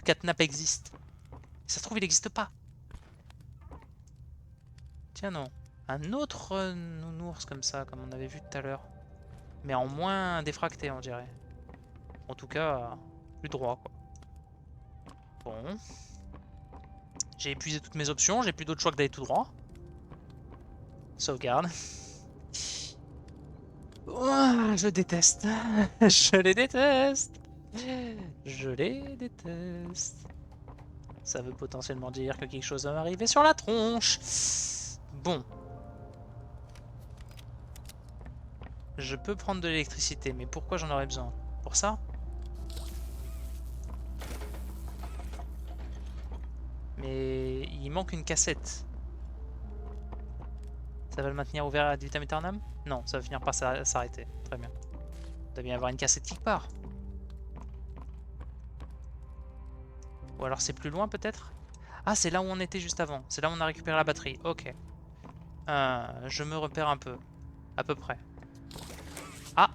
Catnap existe. Ça se trouve, il n'existe pas. Tiens, non. Un autre nounours comme ça, comme on avait vu tout à l'heure. Mais en moins défracté, on dirait. En tout cas, plus droit, quoi. Bon. J'ai épuisé toutes mes options, j'ai plus d'autre choix que d'aller tout droit. Sauvegarde. Oh, je déteste. Je les déteste. Je les déteste. Ça veut potentiellement dire que quelque chose va m'arriver sur la tronche. Bon. Je peux prendre de l'électricité, mais pourquoi j'en aurais besoin? Pour ça? Mais il manque une cassette. Ça va le maintenir ouvert ad vitam aeternam? Non, ça va finir par s'arrêter. Très bien. Il doit bien y avoir une cassette quelque part. Ou alors c'est plus loin peut-être? Ah, c'est là où on était juste avant. C'est là où on a récupéré la batterie. Ok. Je me repère un peu. À peu près. Ah!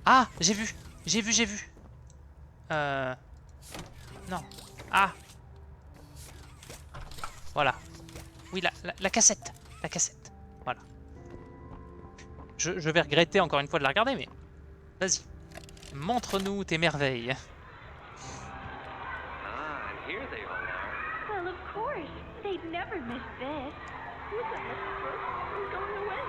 Ah! J'ai vu! J'ai vu, j'ai vu! Non. Ah! Voilà. Oui, la cassette. La cassette. Voilà. Je vais regretter encore une fois de la regarder, mais... Vas-y. Montre-nous tes merveilles. Ah, and here they all are. Well, of course. They'd never miss this. Look at Mrs. Brooks. We're going away.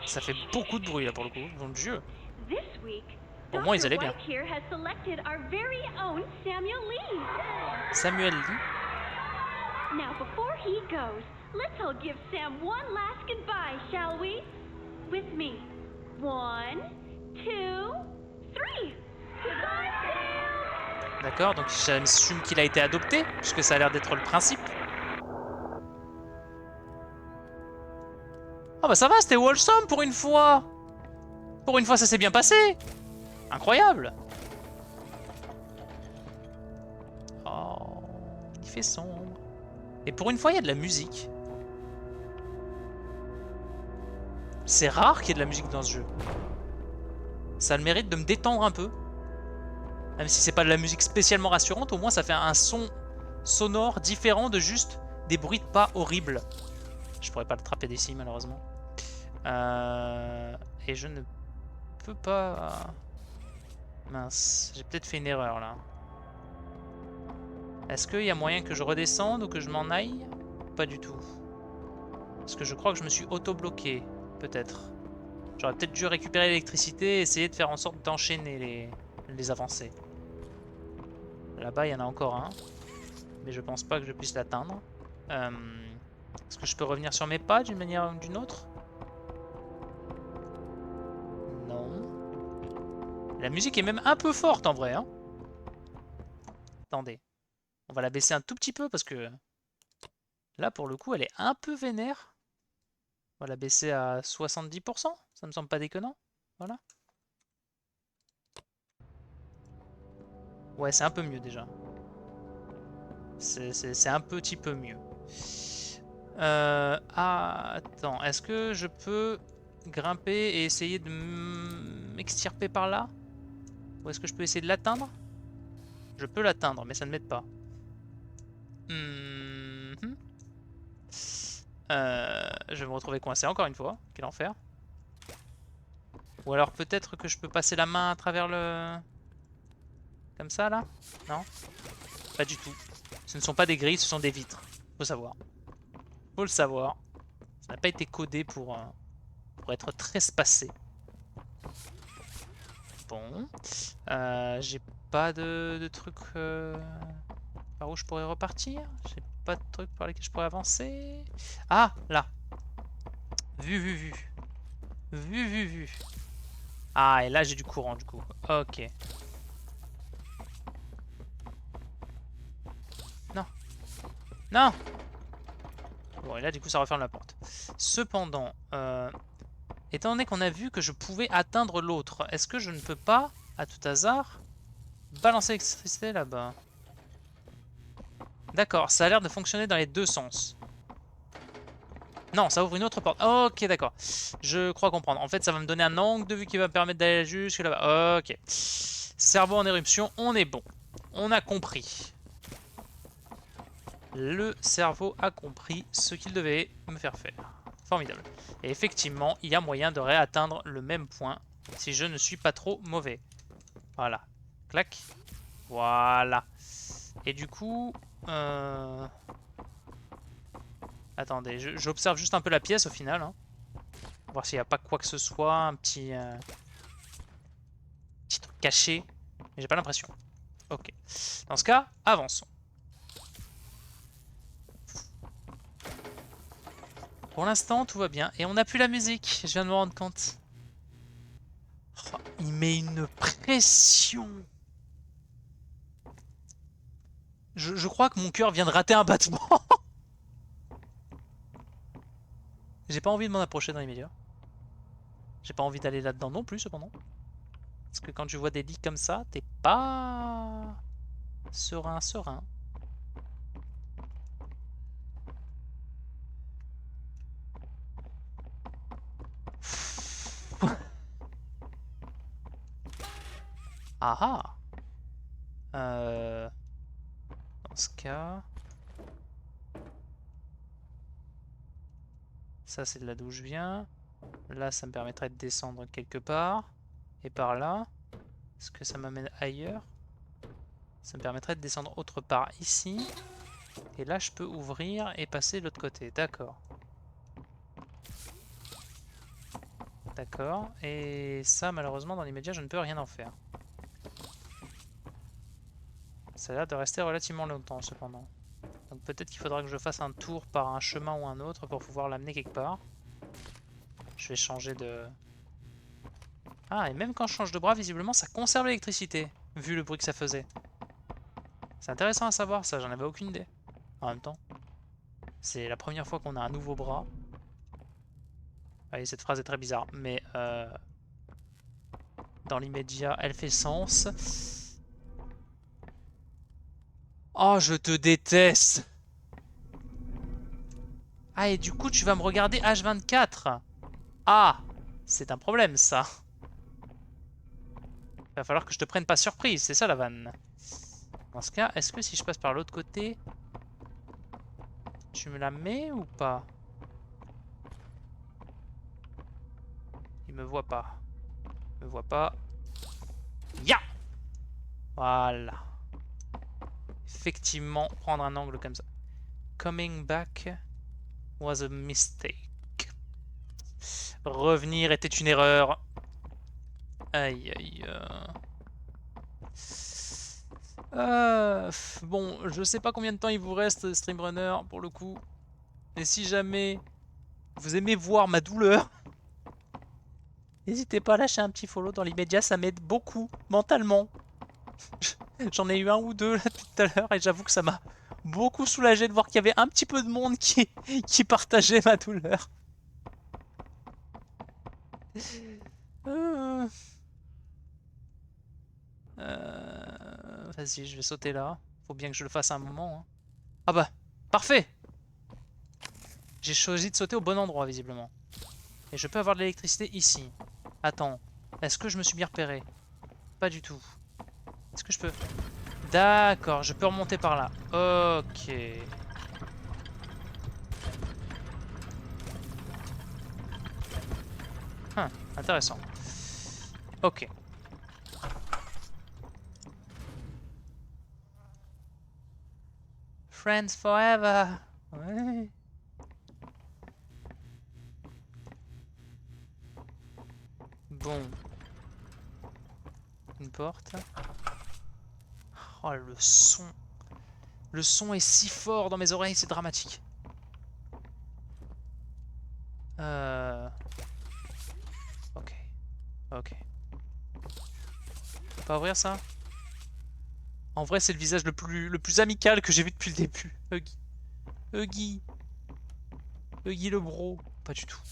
Ça fait beaucoup de bruit là pour le coup, mon Dieu. This week, Au moins ils allaient Dr. bien. White here has selected our very own Samuel Lee. Samuel Lee. Now, before he goes, let's all give Sam one last goodbye, shall we? With me. 1, 2, 3. Goodbye, Sam! D'accord, donc j'assume qu'il a été adopté, puisque ça a l'air d'être le principe. Ah bah ça va, c'était wholesome pour une fois. Pour une fois, ça s'est bien passé. Incroyable. Oh, il fait sombre. Et pour une fois, il y a de la musique. C'est rare qu'il y ait de la musique dans ce jeu. Ça a le mérite de me détendre un peu. Même si c'est pas de la musique spécialement rassurante, au moins ça fait un son sonore différent de juste des bruits de pas horribles. Je pourrais pas l'attraper d'ici malheureusement. Et je ne peux pas... Mince, j'ai peut-être fait une erreur là. Est-ce qu'il y a moyen que je redescende ou que je m'en aille? Pas du tout. Parce que je crois que je me suis auto-bloqué, peut-être. J'aurais peut-être dû récupérer l'électricité et essayer de faire en sorte d'enchaîner les avancées. Là-bas, il y en a encore un. Mais je pense pas que je puisse l'atteindre. Est-ce que je peux revenir sur mes pas d'une manière ou d'une autre? Non. La musique est même un peu forte en vrai. Hein. Attendez. On va la baisser un tout petit peu parce que... Là, pour le coup, elle est un peu vénère. On va la baisser à 70%. Ça me semble pas déconnant. Voilà. Ouais, c'est un peu mieux déjà. C'est un petit peu mieux. Ah, attends. Est-ce que je peux grimper et essayer de m'extirper par là? Ou est-ce que je peux essayer de l'atteindre? Je peux l'atteindre, mais ça ne m'aide pas. Je vais me retrouver coincé encore une fois. Quel enfer. Ou alors peut-être que je peux passer la main à travers le... Comme ça là? Non? Pas du tout. Ce ne sont pas des grilles, ce sont des vitres. Faut savoir. Faut le savoir. Ça n'a pas été codé pour pour être très spacé. Bon. J'ai pas de truc par où je pourrais repartir. J'ai pas de truc par lesquels je pourrais avancer. Ah, là. Vu. Vu. Ah, et là j'ai du courant du coup. Ok. Non. Non. Bon, et là du coup ça referme la porte. Cependant, étant donné qu'on a vu que je pouvais atteindre l'autre, est-ce que je ne peux pas, à tout hasard, balancer l'électricité là-bas? D'accord, ça a l'air de fonctionner dans les deux sens. Non, ça ouvre une autre porte. Ok, d'accord. Je crois comprendre. En fait, ça va me donner un angle de vue qui va me permettre d'aller jusque là-bas. Ok. Cerveau en éruption, on est bon. On a compris. Le cerveau a compris ce qu'il devait me faire faire. Formidable. Et effectivement, il y a moyen de réatteindre le même point si je ne suis pas trop mauvais. Voilà. Clac. Voilà. Et du coup... Attendez, j'observe juste un peu la pièce au final. Hein. Voir s'il n'y a pas quoi que ce soit, un petit truc caché. Mais j'ai pas l'impression. Ok. Dans ce cas, avançons. Pour l'instant, tout va bien. Et on n'a plus la musique, je viens de me rendre compte. Oh, il met une pression. Je crois que mon cœur vient de rater un battement. J'ai pas envie de m'en approcher dans les médias. J'ai pas envie d'aller là-dedans non plus, cependant. Parce que quand tu vois des lits comme ça, t'es pas serein. Ah ah. Dans ce cas... Ça, c'est de là d'où je viens. Là, ça me permettrait de descendre quelque part. Et par là, est-ce que ça m'amène ailleurs? Ça me permettrait de descendre autre part ici. Et là, je peux ouvrir et passer de l'autre côté. D'accord. D'accord. Et ça, malheureusement, dans l'immédiat, je ne peux rien en faire. Ça a l'air de rester relativement longtemps, cependant. Donc peut-être qu'il faudra que je fasse un tour par un chemin ou un autre pour pouvoir l'amener quelque part. Je vais changer de... Ah, et même quand je change de bras, visiblement, ça conserve l'électricité, vu le bruit que ça faisait. C'est intéressant à savoir, ça, j'en avais aucune idée. En même temps, c'est la première fois qu'on a un nouveau bras. Allez, cette phrase est très bizarre, mais dans l'immédiat, elle fait sens. Oh, je te déteste! Ah, et du coup, tu vas me regarder H24. Ah, c'est un problème, ça. Va falloir que je te prenne pas surprise, c'est ça la vanne. Dans ce cas, est-ce que si je passe par l'autre côté, tu me la mets ou pas? Il me voit pas. Il me voit pas. Ya! Voilà. Effectivement, prendre un angle comme ça. Coming back was a mistake. Revenir était une erreur. Aïe aïe. Bon, je sais pas combien de temps il vous reste, Streamrunner, pour le coup. Mais si jamais vous aimez voir ma douleur, n'hésitez pas à lâcher un petit follow dans l'immédiat, ça m'aide beaucoup mentalement. J'en ai eu un ou deux là tout à l'heure et j'avoue que ça m'a beaucoup soulagé de voir qu'il y avait un petit peu de monde qui partageait ma douleur. Vas-y, je vais sauter là. Faut bien que je le fasse à un moment. Hein. Ah bah, parfait! J'ai choisi de sauter au bon endroit, visiblement. Et je peux avoir de l'électricité ici. Attends, est-ce que je me suis bien repéré? Pas du tout. Est-ce que je peux... D'accord, je peux remonter par là. Ok. Intéressant. Ok. Friends forever. Ouais. Bon. Une porte. Oh, le son. Le son est si fort dans mes oreilles, c'est dramatique. Ok. Ok. Pas ouvrir ça? En vrai, c'est le visage le plus amical que j'ai vu depuis le début. Huggy. Huggy. Huggy le bro. Pas du tout.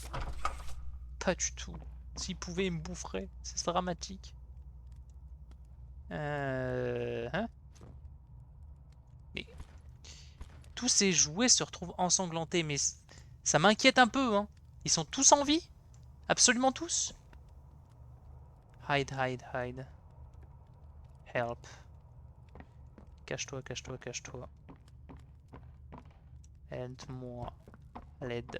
Pas du tout. S'il pouvait, il me boufferait. C'est dramatique. Hein? Mais tous ces jouets se retrouvent ensanglantés, mais ça m'inquiète un peu, hein. Ils sont tous en vie? Absolument tous? Hide, hide, hide. Help. Cache-toi, cache-toi, cache-toi. Aide-moi. L'aide.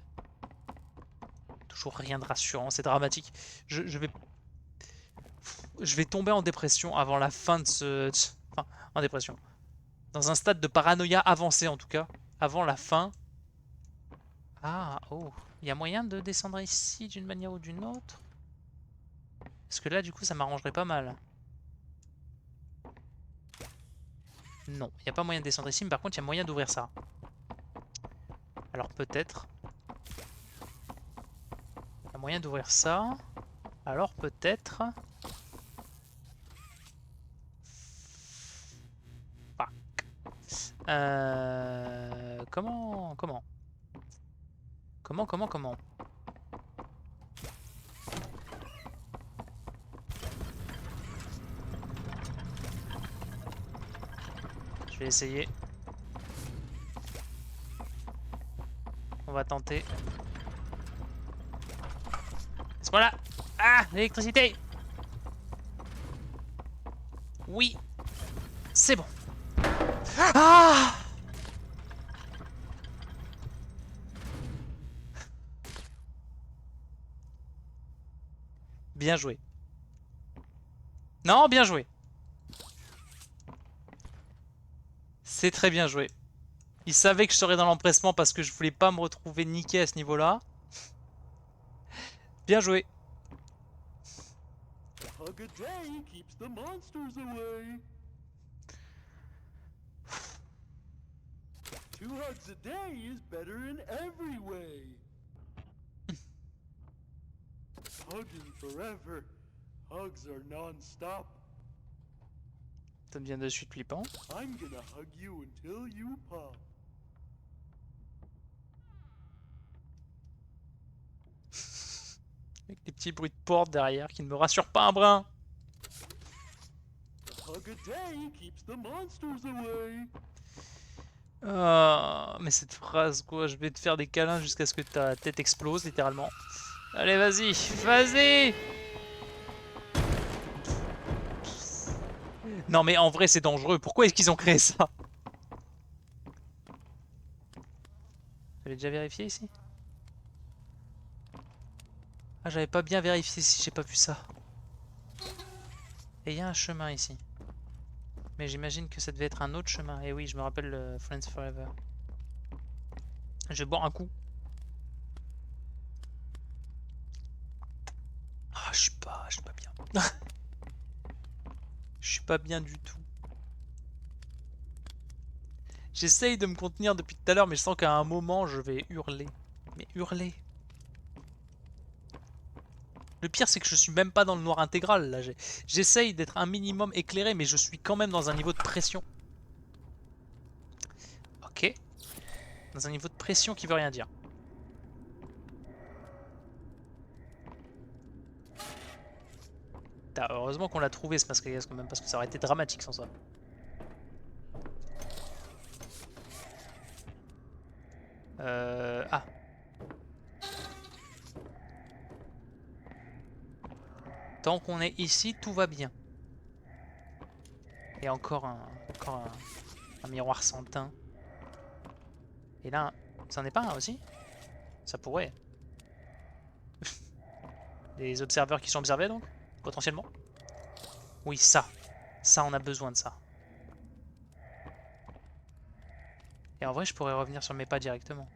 Toujours rien de rassurant, c'est dramatique. Je vais tomber en dépression avant la fin de ce... Enfin, en dépression. Dans un stade de paranoïa avancé en tout cas. Avant la fin. Ah, oh. Il y a moyen de descendre ici d'une manière ou d'une autre? Parce que là, du coup, ça m'arrangerait pas mal. Non, il n'y a pas moyen de descendre ici, mais par contre, il y a moyen d'ouvrir ça. Alors peut-être... Il y a moyen d'ouvrir ça. Alors peut-être... Fuck. Comment... Comment Je vais essayer. On va tenter. Laisse-moi là. Ah, l'électricité. Oui. C'est bon. Ah! Bien joué. Non, bien joué. C'est très bien joué. Il savait que je serais dans l'empressement parce que je voulais pas me retrouver niqué à ce niveau-là. Bien joué. Hug a day keeps the monsters away. 2 hugs a day is better in every way. Hugging forever. Hugs are non-stop. Ça devient de suite flippant. I'm gonna hug you until you pop. Avec des petits bruits de porte derrière qui ne me rassurent pas un brin. Hug a day keeps the monsters away. Mais cette phrase quoi, je vais te faire des câlins jusqu'à ce que ta tête explose littéralement. Allez vas-y, vas-y. Non mais en vrai c'est dangereux, pourquoi est-ce qu'ils ont créé ça? J'avais déjà vérifié ici? Ah j'avais pas bien vérifié si j'ai pas vu ça. Et il y a un chemin ici. Mais j'imagine que ça devait être un autre chemin. Et oui, je me rappelle le Friends Forever. Je vais boire un coup. Ah, je suis pas bien. Je suis pas bien du tout. J'essaye de me contenir depuis tout à l'heure, mais je sens qu'à un moment, je vais hurler. Mais hurler. Le pire, c'est que je suis même pas dans le noir intégral, là. J'essaye d'être un minimum éclairé, mais je suis quand même dans un niveau de pression. Ok. Dans un niveau de pression qui veut rien dire. Heureusement qu'on l'a trouvé, ce masque à gaz, quand même, parce que ça aurait été dramatique sans ça. Ah. Tant qu'on est ici, tout va bien. Et encore un miroir sans teint. Et là, ça n'est pas un aussi? Ça pourrait. Des observeurs qui sont observés donc? Potentiellement? Oui, ça. Ça, on a besoin de ça. Et en vrai, je pourrais revenir sur mes pas directement.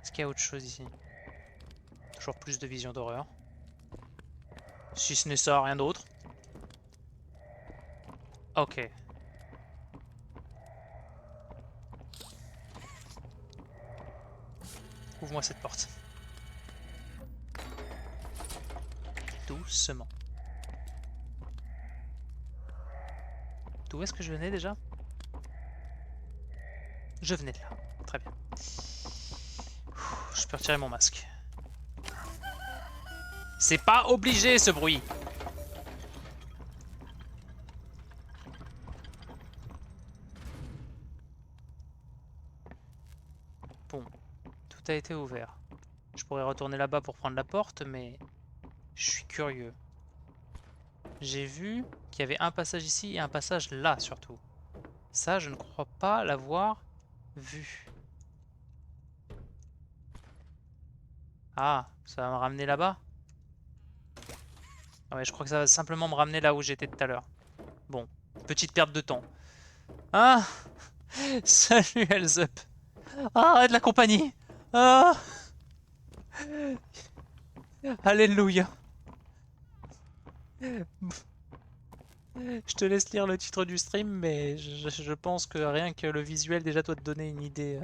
Est-ce qu'il y a autre chose ici? toujours plus de visions d'horreur. Si ce n'est ça, rien d'autre. Ok. Ouvre-moi cette porte. Doucement. D'où est-ce que je venais déjà? Je venais de là. Très bien. Je peux retirer mon masque. C'est pas obligé ce bruit. Bon, tout a été ouvert. Je pourrais retourner là-bas pour prendre la porte, mais je suis curieux. J'ai vu qu'il y avait un passage ici et un passage là surtout. Ça, je ne crois pas l'avoir vu. Ah, ça va me ramener là-bas? Ah ouais, je crois que ça va simplement me ramener là où j'étais tout à l'heure. Bon, petite perte de temps. Ah! Salut Elzup! Ah, de la compagnie! Ah! Alléluia! Je te laisse lire le titre du stream, mais je pense que rien que le visuel déjà doit te donner une idée.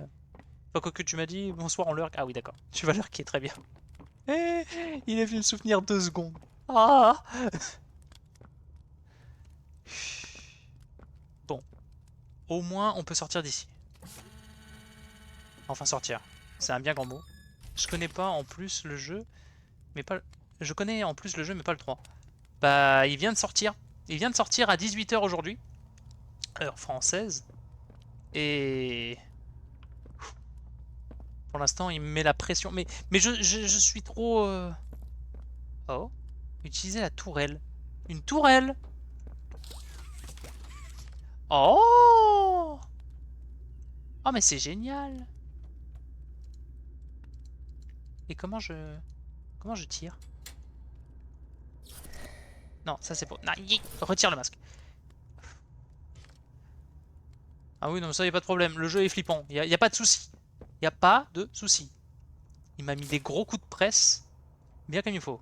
Enfin, quoi que tu m'as dit, bonsoir, on lurk. Ah oui, d'accord. Tu vas lurker, très bien. Eh, il est venu me souvenir 2 secondes. Ah! Bon. Au moins, on peut sortir d'ici. Enfin, sortir. C'est un bien grand mot. Je connais pas en plus le jeu, mais pas... Je connais en plus le jeu, mais pas le 3. Bah, il vient de sortir. Il vient de sortir à 18 h aujourd'hui. Heure française. Et... Pour l'instant, il me met la pression. Mais je suis trop... Oh. Utiliser la tourelle. Une tourelle! Oh! Oh, mais c'est génial! Et comment je tire? Non, ça c'est pour... Non, retire le masque. Ah oui, non, ça y a pas de problème. Le jeu est flippant. Y a pas de souci. Y a pas de souci. Il m'a mis des gros coups de presse. Bien comme il faut.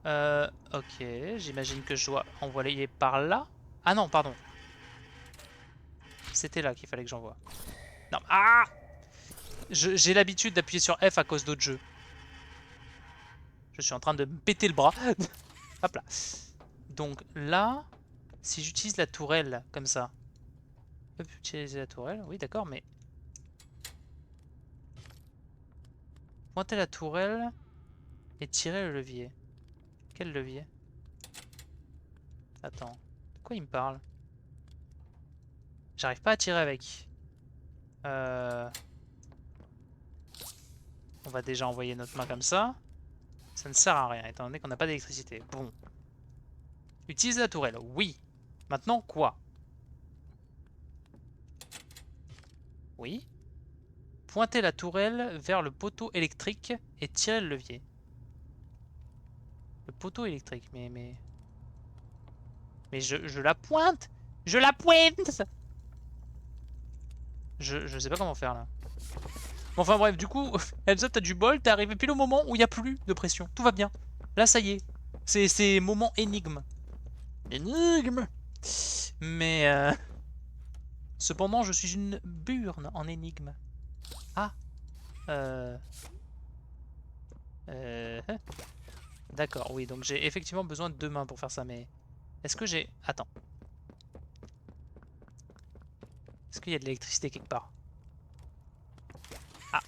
Ok, j'imagine que je dois envoyer par là. Ah non, pardon. C'était là qu'il fallait que j'envoie. Non, ah! J'ai l'habitude d'appuyer sur F à cause d'autres jeux. Je suis en train de me péter le bras. Hop là. Donc là, si j'utilise la tourelle comme ça. Je peux utiliser la tourelle, oui d'accord, mais... Pointer la tourelle et tirer le levier. Quel levier? Attends, de quoi il me parle? J'arrive pas à tirer avec. On va déjà envoyer notre main comme ça. Ça ne sert à rien, étant donné qu'on n'a pas d'électricité. Bon. Utilise la tourelle, oui. Maintenant, quoi? Oui. Pointer la tourelle vers le poteau électrique et tirer le levier. Le poteau électrique, mais je la pointe! Je la pointe! Je sais pas comment faire là. Bon, enfin bref, du coup, Elsa, t'as du bol, t'es arrivé pile au moment où il n'y a plus de pression. Tout va bien. Là, ça y est. C'est moment énigme. Énigme! Mais cependant, je suis une burne en énigme. Ah. D'accord, oui, donc j'ai effectivement besoin de 2 mains pour faire ça, mais... Est-ce que j'ai... Attends. Est-ce qu'il y a de l'électricité quelque part? Ah.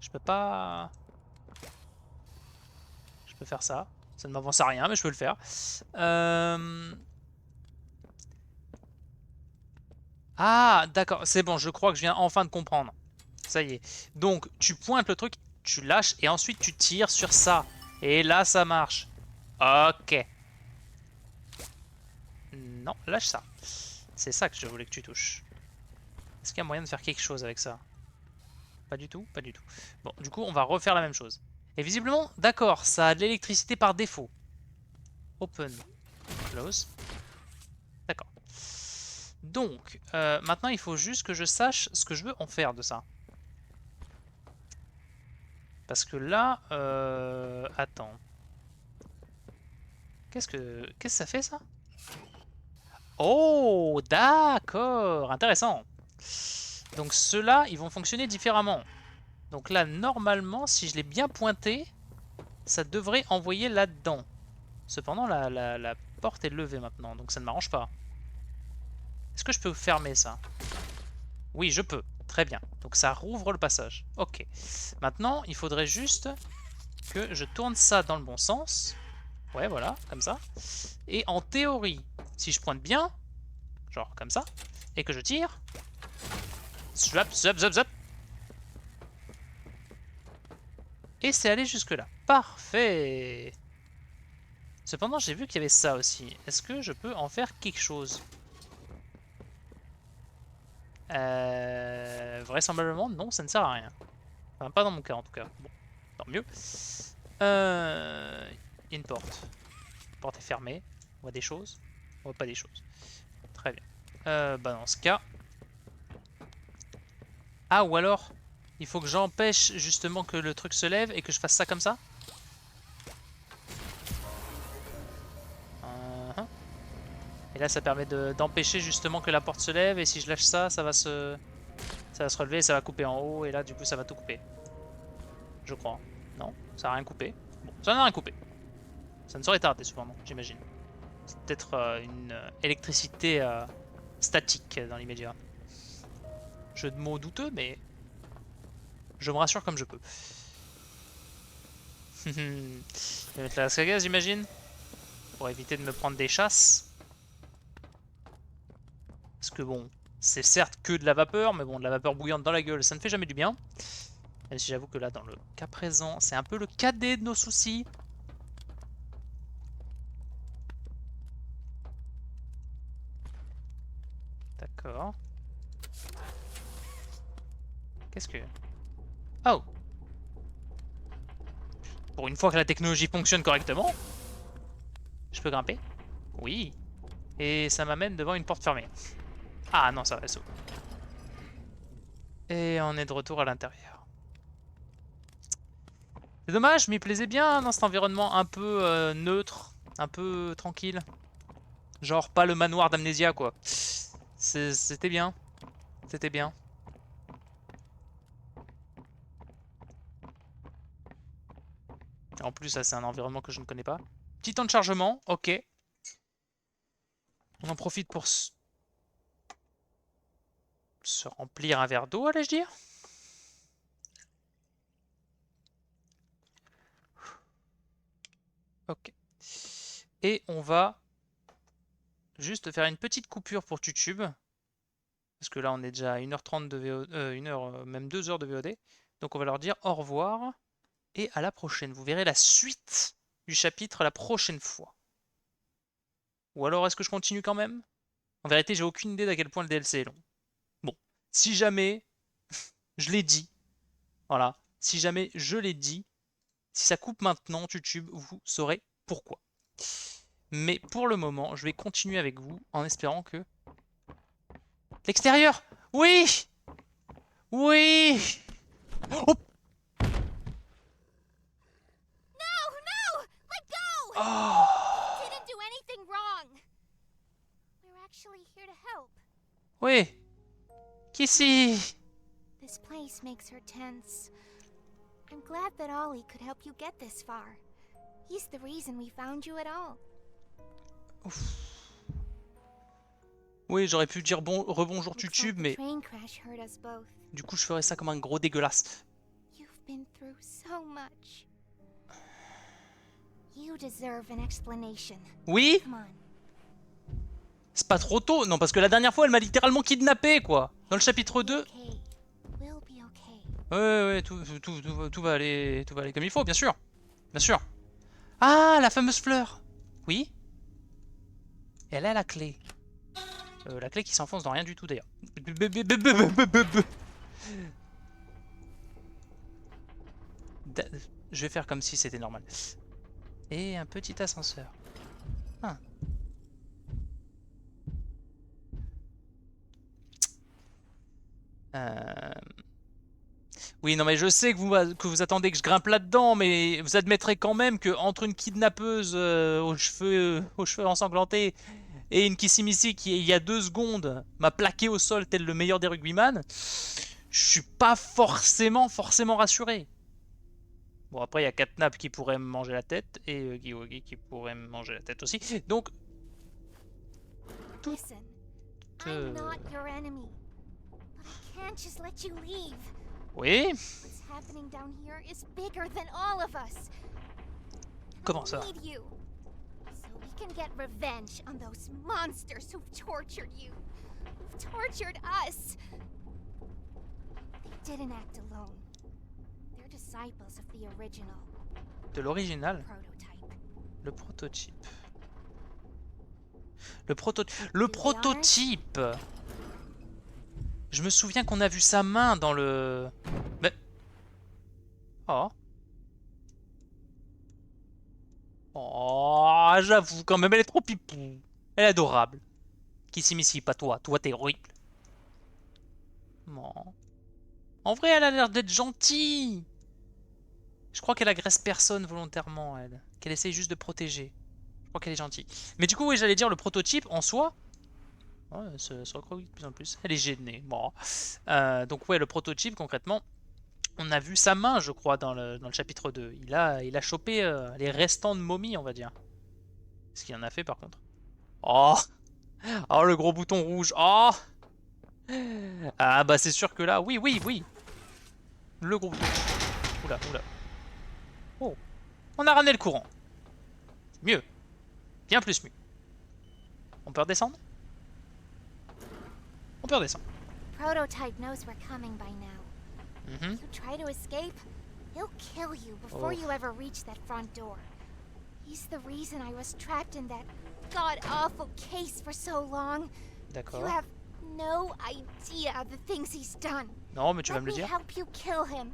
Je peux pas... Je peux faire ça. Ça ne m'avance à rien, mais je peux le faire. Ah, d'accord, c'est bon, je crois que je viens enfin de comprendre. Ça y est. Donc, tu pointes le truc, tu lâches, et ensuite tu tires sur ça. Et là, ça marche. Ok. Non, lâche ça. C'est ça que je voulais que tu touches. Est-ce qu'il y a moyen de faire quelque chose avec ça? Pas du tout, pas du tout. Bon, du coup, on va refaire la même chose. Et visiblement, d'accord, ça a de l'électricité par défaut. Open. Close. D'accord. Donc, maintenant, il faut juste que je sache ce que je veux en faire de ça. Parce que là... Attends. Qu'est-ce que ça fait, ça? Oh, d'accord. Intéressant. Donc ceux-là, ils vont fonctionner différemment. Donc là, normalement, si je l'ai bien pointé, ça devrait envoyer là-dedans. Cependant, la porte est levée maintenant, donc ça ne m'arrange pas. Est-ce que je peux fermer ça? Oui, je peux. Très bien. Donc ça rouvre le passage. Ok. Maintenant, il faudrait juste que je tourne ça dans le bon sens. Ouais, voilà, comme ça. Et en théorie, si je pointe bien, genre comme ça, et que je tire... Zap, zap, zap, zap. Et c'est allé jusque là. Parfait. Cependant, j'ai vu qu'il y avait ça aussi. Est-ce que je peux en faire quelque chose? Vraisemblablement, non, ça ne sert à rien. Enfin, pas dans mon cas, en tout cas. Bon, tant mieux. Une porte. La porte est fermée. On voit des choses. On voit pas des choses. Très bien. Bah dans ce cas... Ah, ou alors, il faut que j'empêche justement que le truc se lève et que je fasse ça comme ça. Et là, ça permet d'empêcher justement que la porte se lève. Et si je lâche ça, ça va se relever, ça va couper en haut. Et là, du coup, ça va tout couper. Je crois. Non, ça n'a rien coupé. Bon, ça n'a rien coupé. Ça ne saurait tarder, cependant, j'imagine. C'est peut-être une électricité statique dans l'immédiat. Jeu de mots douteux, mais je me rassure comme je peux. Je vais mettre la masque à gaz, j'imagine, pour éviter de me prendre des chasses. Parce que bon, c'est certes que de la vapeur, mais bon, de la vapeur bouillante dans la gueule, ça ne fait jamais du bien. Même si j'avoue que là, dans le cas présent, c'est un peu le cadet de nos soucis. D'accord. Qu'est-ce que... Oh! Pour une fois que la technologie fonctionne correctement, je peux grimper. Oui. Et ça m'amène devant une porte fermée. Ah non, ça va, ça. Et on est de retour à l'intérieur. C'est dommage, je m'y plaisais bien dans cet environnement un peu neutre, un peu tranquille. Genre pas le manoir d'Amnésia, quoi. C'était bien. C'était bien. En plus, ça c'est un environnement que je ne connais pas. Petit temps de chargement, ok. On en profite pour se remplir un verre d'eau, allais-je dire. Ok. Et on va juste faire une petite coupure pour YouTube. Parce que là, on est déjà à 1h30 de VOD, 1h, même 2 heures de VOD. Donc on va leur dire au revoir et à la prochaine. Vous verrez la suite du chapitre la prochaine fois. Ou alors est-ce que je continue quand même? En vérité, j'ai aucune idée d'à quel point le DLC est long. Bon, si jamais je l'ai dit, voilà, si jamais je l'ai dit, si ça coupe maintenant YouTube, vous saurez pourquoi. Mais pour le moment, je vais continuer avec vous en espérant que... L'extérieur! Oui! Oui! Oh! No! Let go! Oh! We didn't do anything wrong. We're actually here to help. Oui! Kissy! This place makes her tense. I'm glad that Ollie could help you get this far. He's the reason we found you at all. Ouf. Oui, j'aurais pu dire rebonjour YouTube, mais du coup je ferais ça comme un gros dégueulasse. You've been through so much. You deserve an explanation. Oui? Come on. C'est pas trop tôt? Non, parce que la dernière fois elle m'a littéralement kidnappé, quoi. Dans le chapitre 2. Okay. We'll be okay. Ouais, tout va aller comme il faut, bien sûr. Bien sûr. Ah, la fameuse fleur. Oui. Et elle a la clé. La clé qui s'enfonce dans rien du tout d'ailleurs. Je vais faire comme si c'était normal. Et un petit ascenseur. Ah. Oui, non, mais je sais que vous attendez que je grimpe là-dedans, mais vous admettrez quand même que entre une kidnappeuse aux cheveux ensanglantés et une Kissimisi qui, il y a 2 secondes, m'a plaqué au sol tel le meilleur des rugbyman, je suis pas forcément rassuré. Bon, après, il y a Catnap qui pourrait me manger la tête et Giwogi qui pourrait me manger la tête aussi. Donc, Listen, I'm not your enemy, but I can't just let you leave. oui. What's happening down here is bigger than all of us. Comment ça? I need you, so we can get revenge on those monsters who've tortured you, who've tortured us. They didn't act alone. They're disciples of the original. De l'original. Prototype. Le prototype. Le prototype. Je me souviens qu'on a vu sa main dans le... Mais... Oh. Oh, j'avoue quand même, elle est trop pipou. Elle est adorable. Kissimisi, pas toi. Toi, t'es horrible. Non. En vrai, elle a l'air d'être gentille. Je crois qu'elle agresse personne volontairement, elle. Qu'elle essaye juste de protéger. Je crois qu'elle est gentille. Mais du coup, oui, j'allais dire, le prototype, en soi... Ouais, elle se recroqueville de plus en plus. Elle est gênée. Bon. Donc ouais, le prototype, concrètement, on a vu sa main, je crois, dans le chapitre 2. Il a chopé les restants de momie, on va dire. Ce qu'il en a fait, par contre. Oh, oh, le gros bouton rouge. Oh. Ah bah c'est sûr que là, oui. Le gros bouton. Oula. Oh. On a ramené le courant. Mieux. Bien plus mieux. On peut redescendre? On peut redescendre. Prototype knows we're coming by now. If you try to escape, he'll kill you before you ever reach that front door. He's the reason I was trapped in that god-awful case for so long. D'accord. You have no idea the things he's done. Non, mais tu vas me le Let dire. me help you kill him.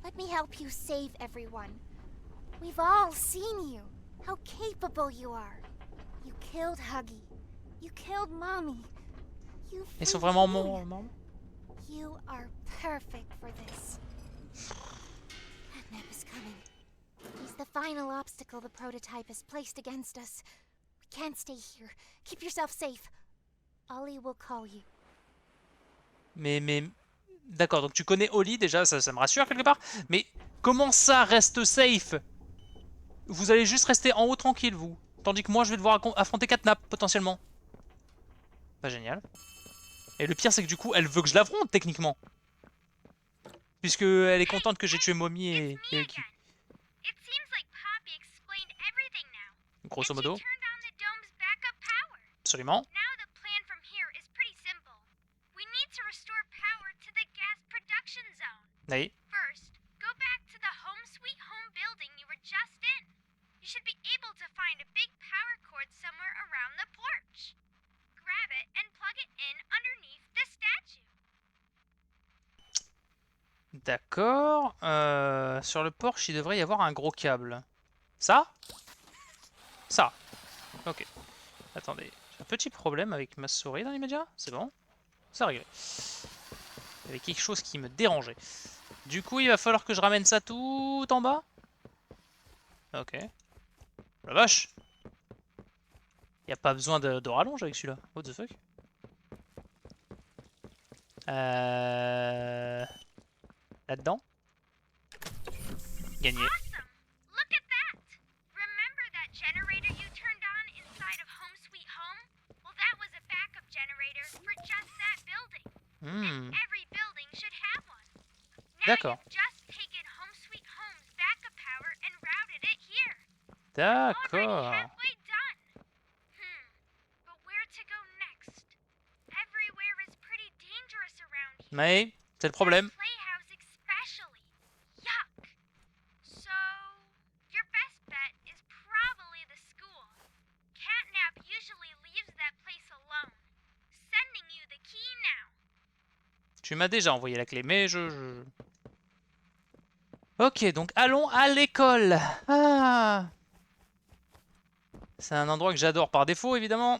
Let me help you save everyone. We've all seen you. How capable you are. You killed Huggy. You killed Mommy. You Ils sont freed vraiment me. morts. You are perfect for this. Catnap is coming. He's the final obstacle the prototype has placed against us. We can't stay here. Keep yourself safe. Ollie will call you. Mais... D'accord, donc tu connais Oli déjà, ça me rassure quelque part. Mais comment ça reste safe? Vous allez juste rester en haut tranquille, vous. Tandis que moi, je vais devoir affronter Catnap, potentiellement. Pas génial. Et le pire, c'est que du coup, elle veut que je l'affronte, techniquement. Puisque elle est contente que j'ai tué Mommy et Huggy. Grosso modo. Absolument. Oui. First, go back to the home sweet home building you were just in. You should be able to find a big power cord somewhere around the porch. Grab it and plug it in underneath the statue. D'accord. Sur le porche, il devrait y avoir un gros câble. Ça? Ça. Ok. Attendez. J'ai un petit problème avec ma souris dans l'immédiat. C'est bon. C'est réglé. Il y avait quelque chose qui me dérangeait. Du coup, il va falloir que je ramène ça tout en bas. Ok. La vache. Il n'y a pas besoin de rallonge avec celui-là. What the fuck? Là-dedans. Gagné. Awesome! Look at that! Remember that generator you turned on inside of Home Sweet Home? Well, that was a backup generator for just that building. And every building should have one. Now D'accord. you've just taken Home Sweet Home's backup power and routed it here. D'accord. Already halfway done. But where to go next? Everywhere is pretty dangerous around here. Mais c'est le problème. Playhouse especially. Yuck. So, your best bet is probably the school. Catnap usually leaves that place alone. Sending you the key now. Tu m'as déjà envoyé la clé, mais Ok, donc allons à l'école. Ah. C'est un endroit que j'adore par défaut, évidemment.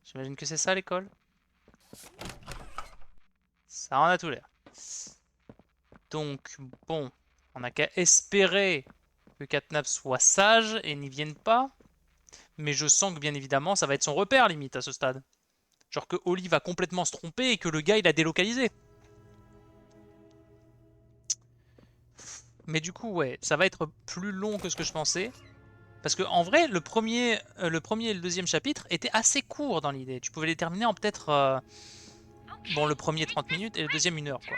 J'imagine que c'est ça l'école. Ça en a tout l'air. Donc, bon, on n'a qu'à espérer que Catnap soit sage et n'y vienne pas. Mais je sens que, bien évidemment, ça va être son repère, limite, à ce stade. Genre que Oli va complètement se tromper et que le gars, il a délocalisé. Mais du coup, ouais, ça va être plus long que ce que je pensais. Parce que en vrai, le premier et le deuxième chapitre étaient assez courts dans l'idée. Tu pouvais les terminer en peut-être... bon, le premier 30 minutes et le deuxième 1 heure, quoi.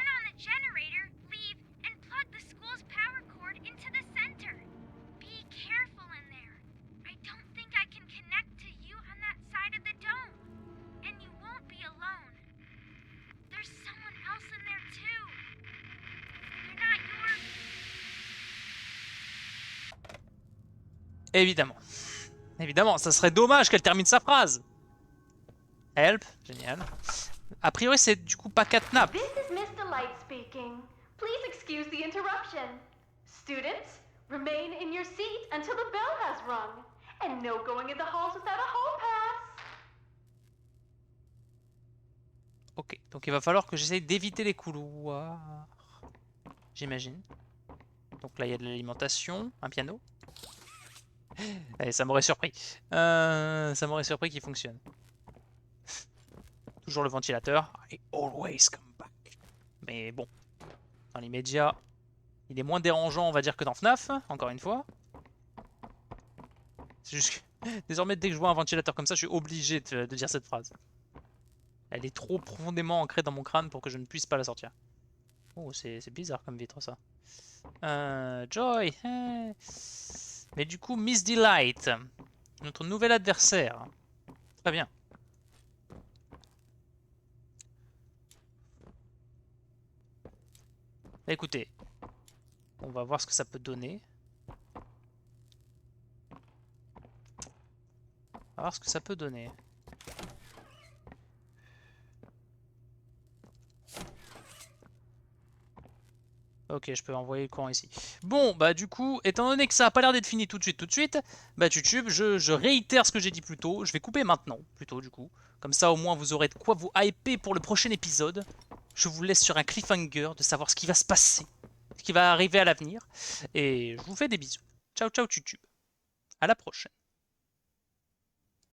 Évidemment. Évidemment, ça serait dommage qu'elle termine sa phrase. Help, génial. A priori, c'est du coup pas Catnap. This is Miss Delight speaking. Please excuse the interruption. Students, remain in your seat until the bell has rung. And no going in the halls without a hall pass. Ok, donc il va falloir que j'essaye d'éviter les couloirs. J'imagine. Donc là, il y a de l'alimentation, un piano. Allez, ça m'aurait surpris. Ça m'aurait surpris qu'il fonctionne. Toujours le ventilateur. I always come back. Mais bon, dans l'immédiat, il est moins dérangeant, on va dire, que dans FNAF, encore une fois. C'est juste que désormais, dès que je vois un ventilateur comme ça, je suis obligé de dire cette phrase. Elle est trop profondément ancrée dans mon crâne pour que je ne puisse pas la sortir. Oh, c'est bizarre comme vitre, ça. Joy. Mais du coup, Miss Delight, notre nouvel adversaire. Très bien. Écoutez, on va voir ce que ça peut donner. On va voir ce que ça peut donner. Ok, je peux envoyer le courant ici. Bon, bah du coup, étant donné que ça a pas l'air d'être fini tout de suite, bah YouTube, je réitère ce que j'ai dit plus tôt. Je vais couper maintenant, plutôt du coup. Comme ça, au moins, vous aurez de quoi vous hyper pour le prochain épisode. Je vous laisse sur un cliffhanger de savoir ce qui va se passer, ce qui va arriver à l'avenir. Et je vous fais des bisous. Ciao, ciao YouTube. À la prochaine.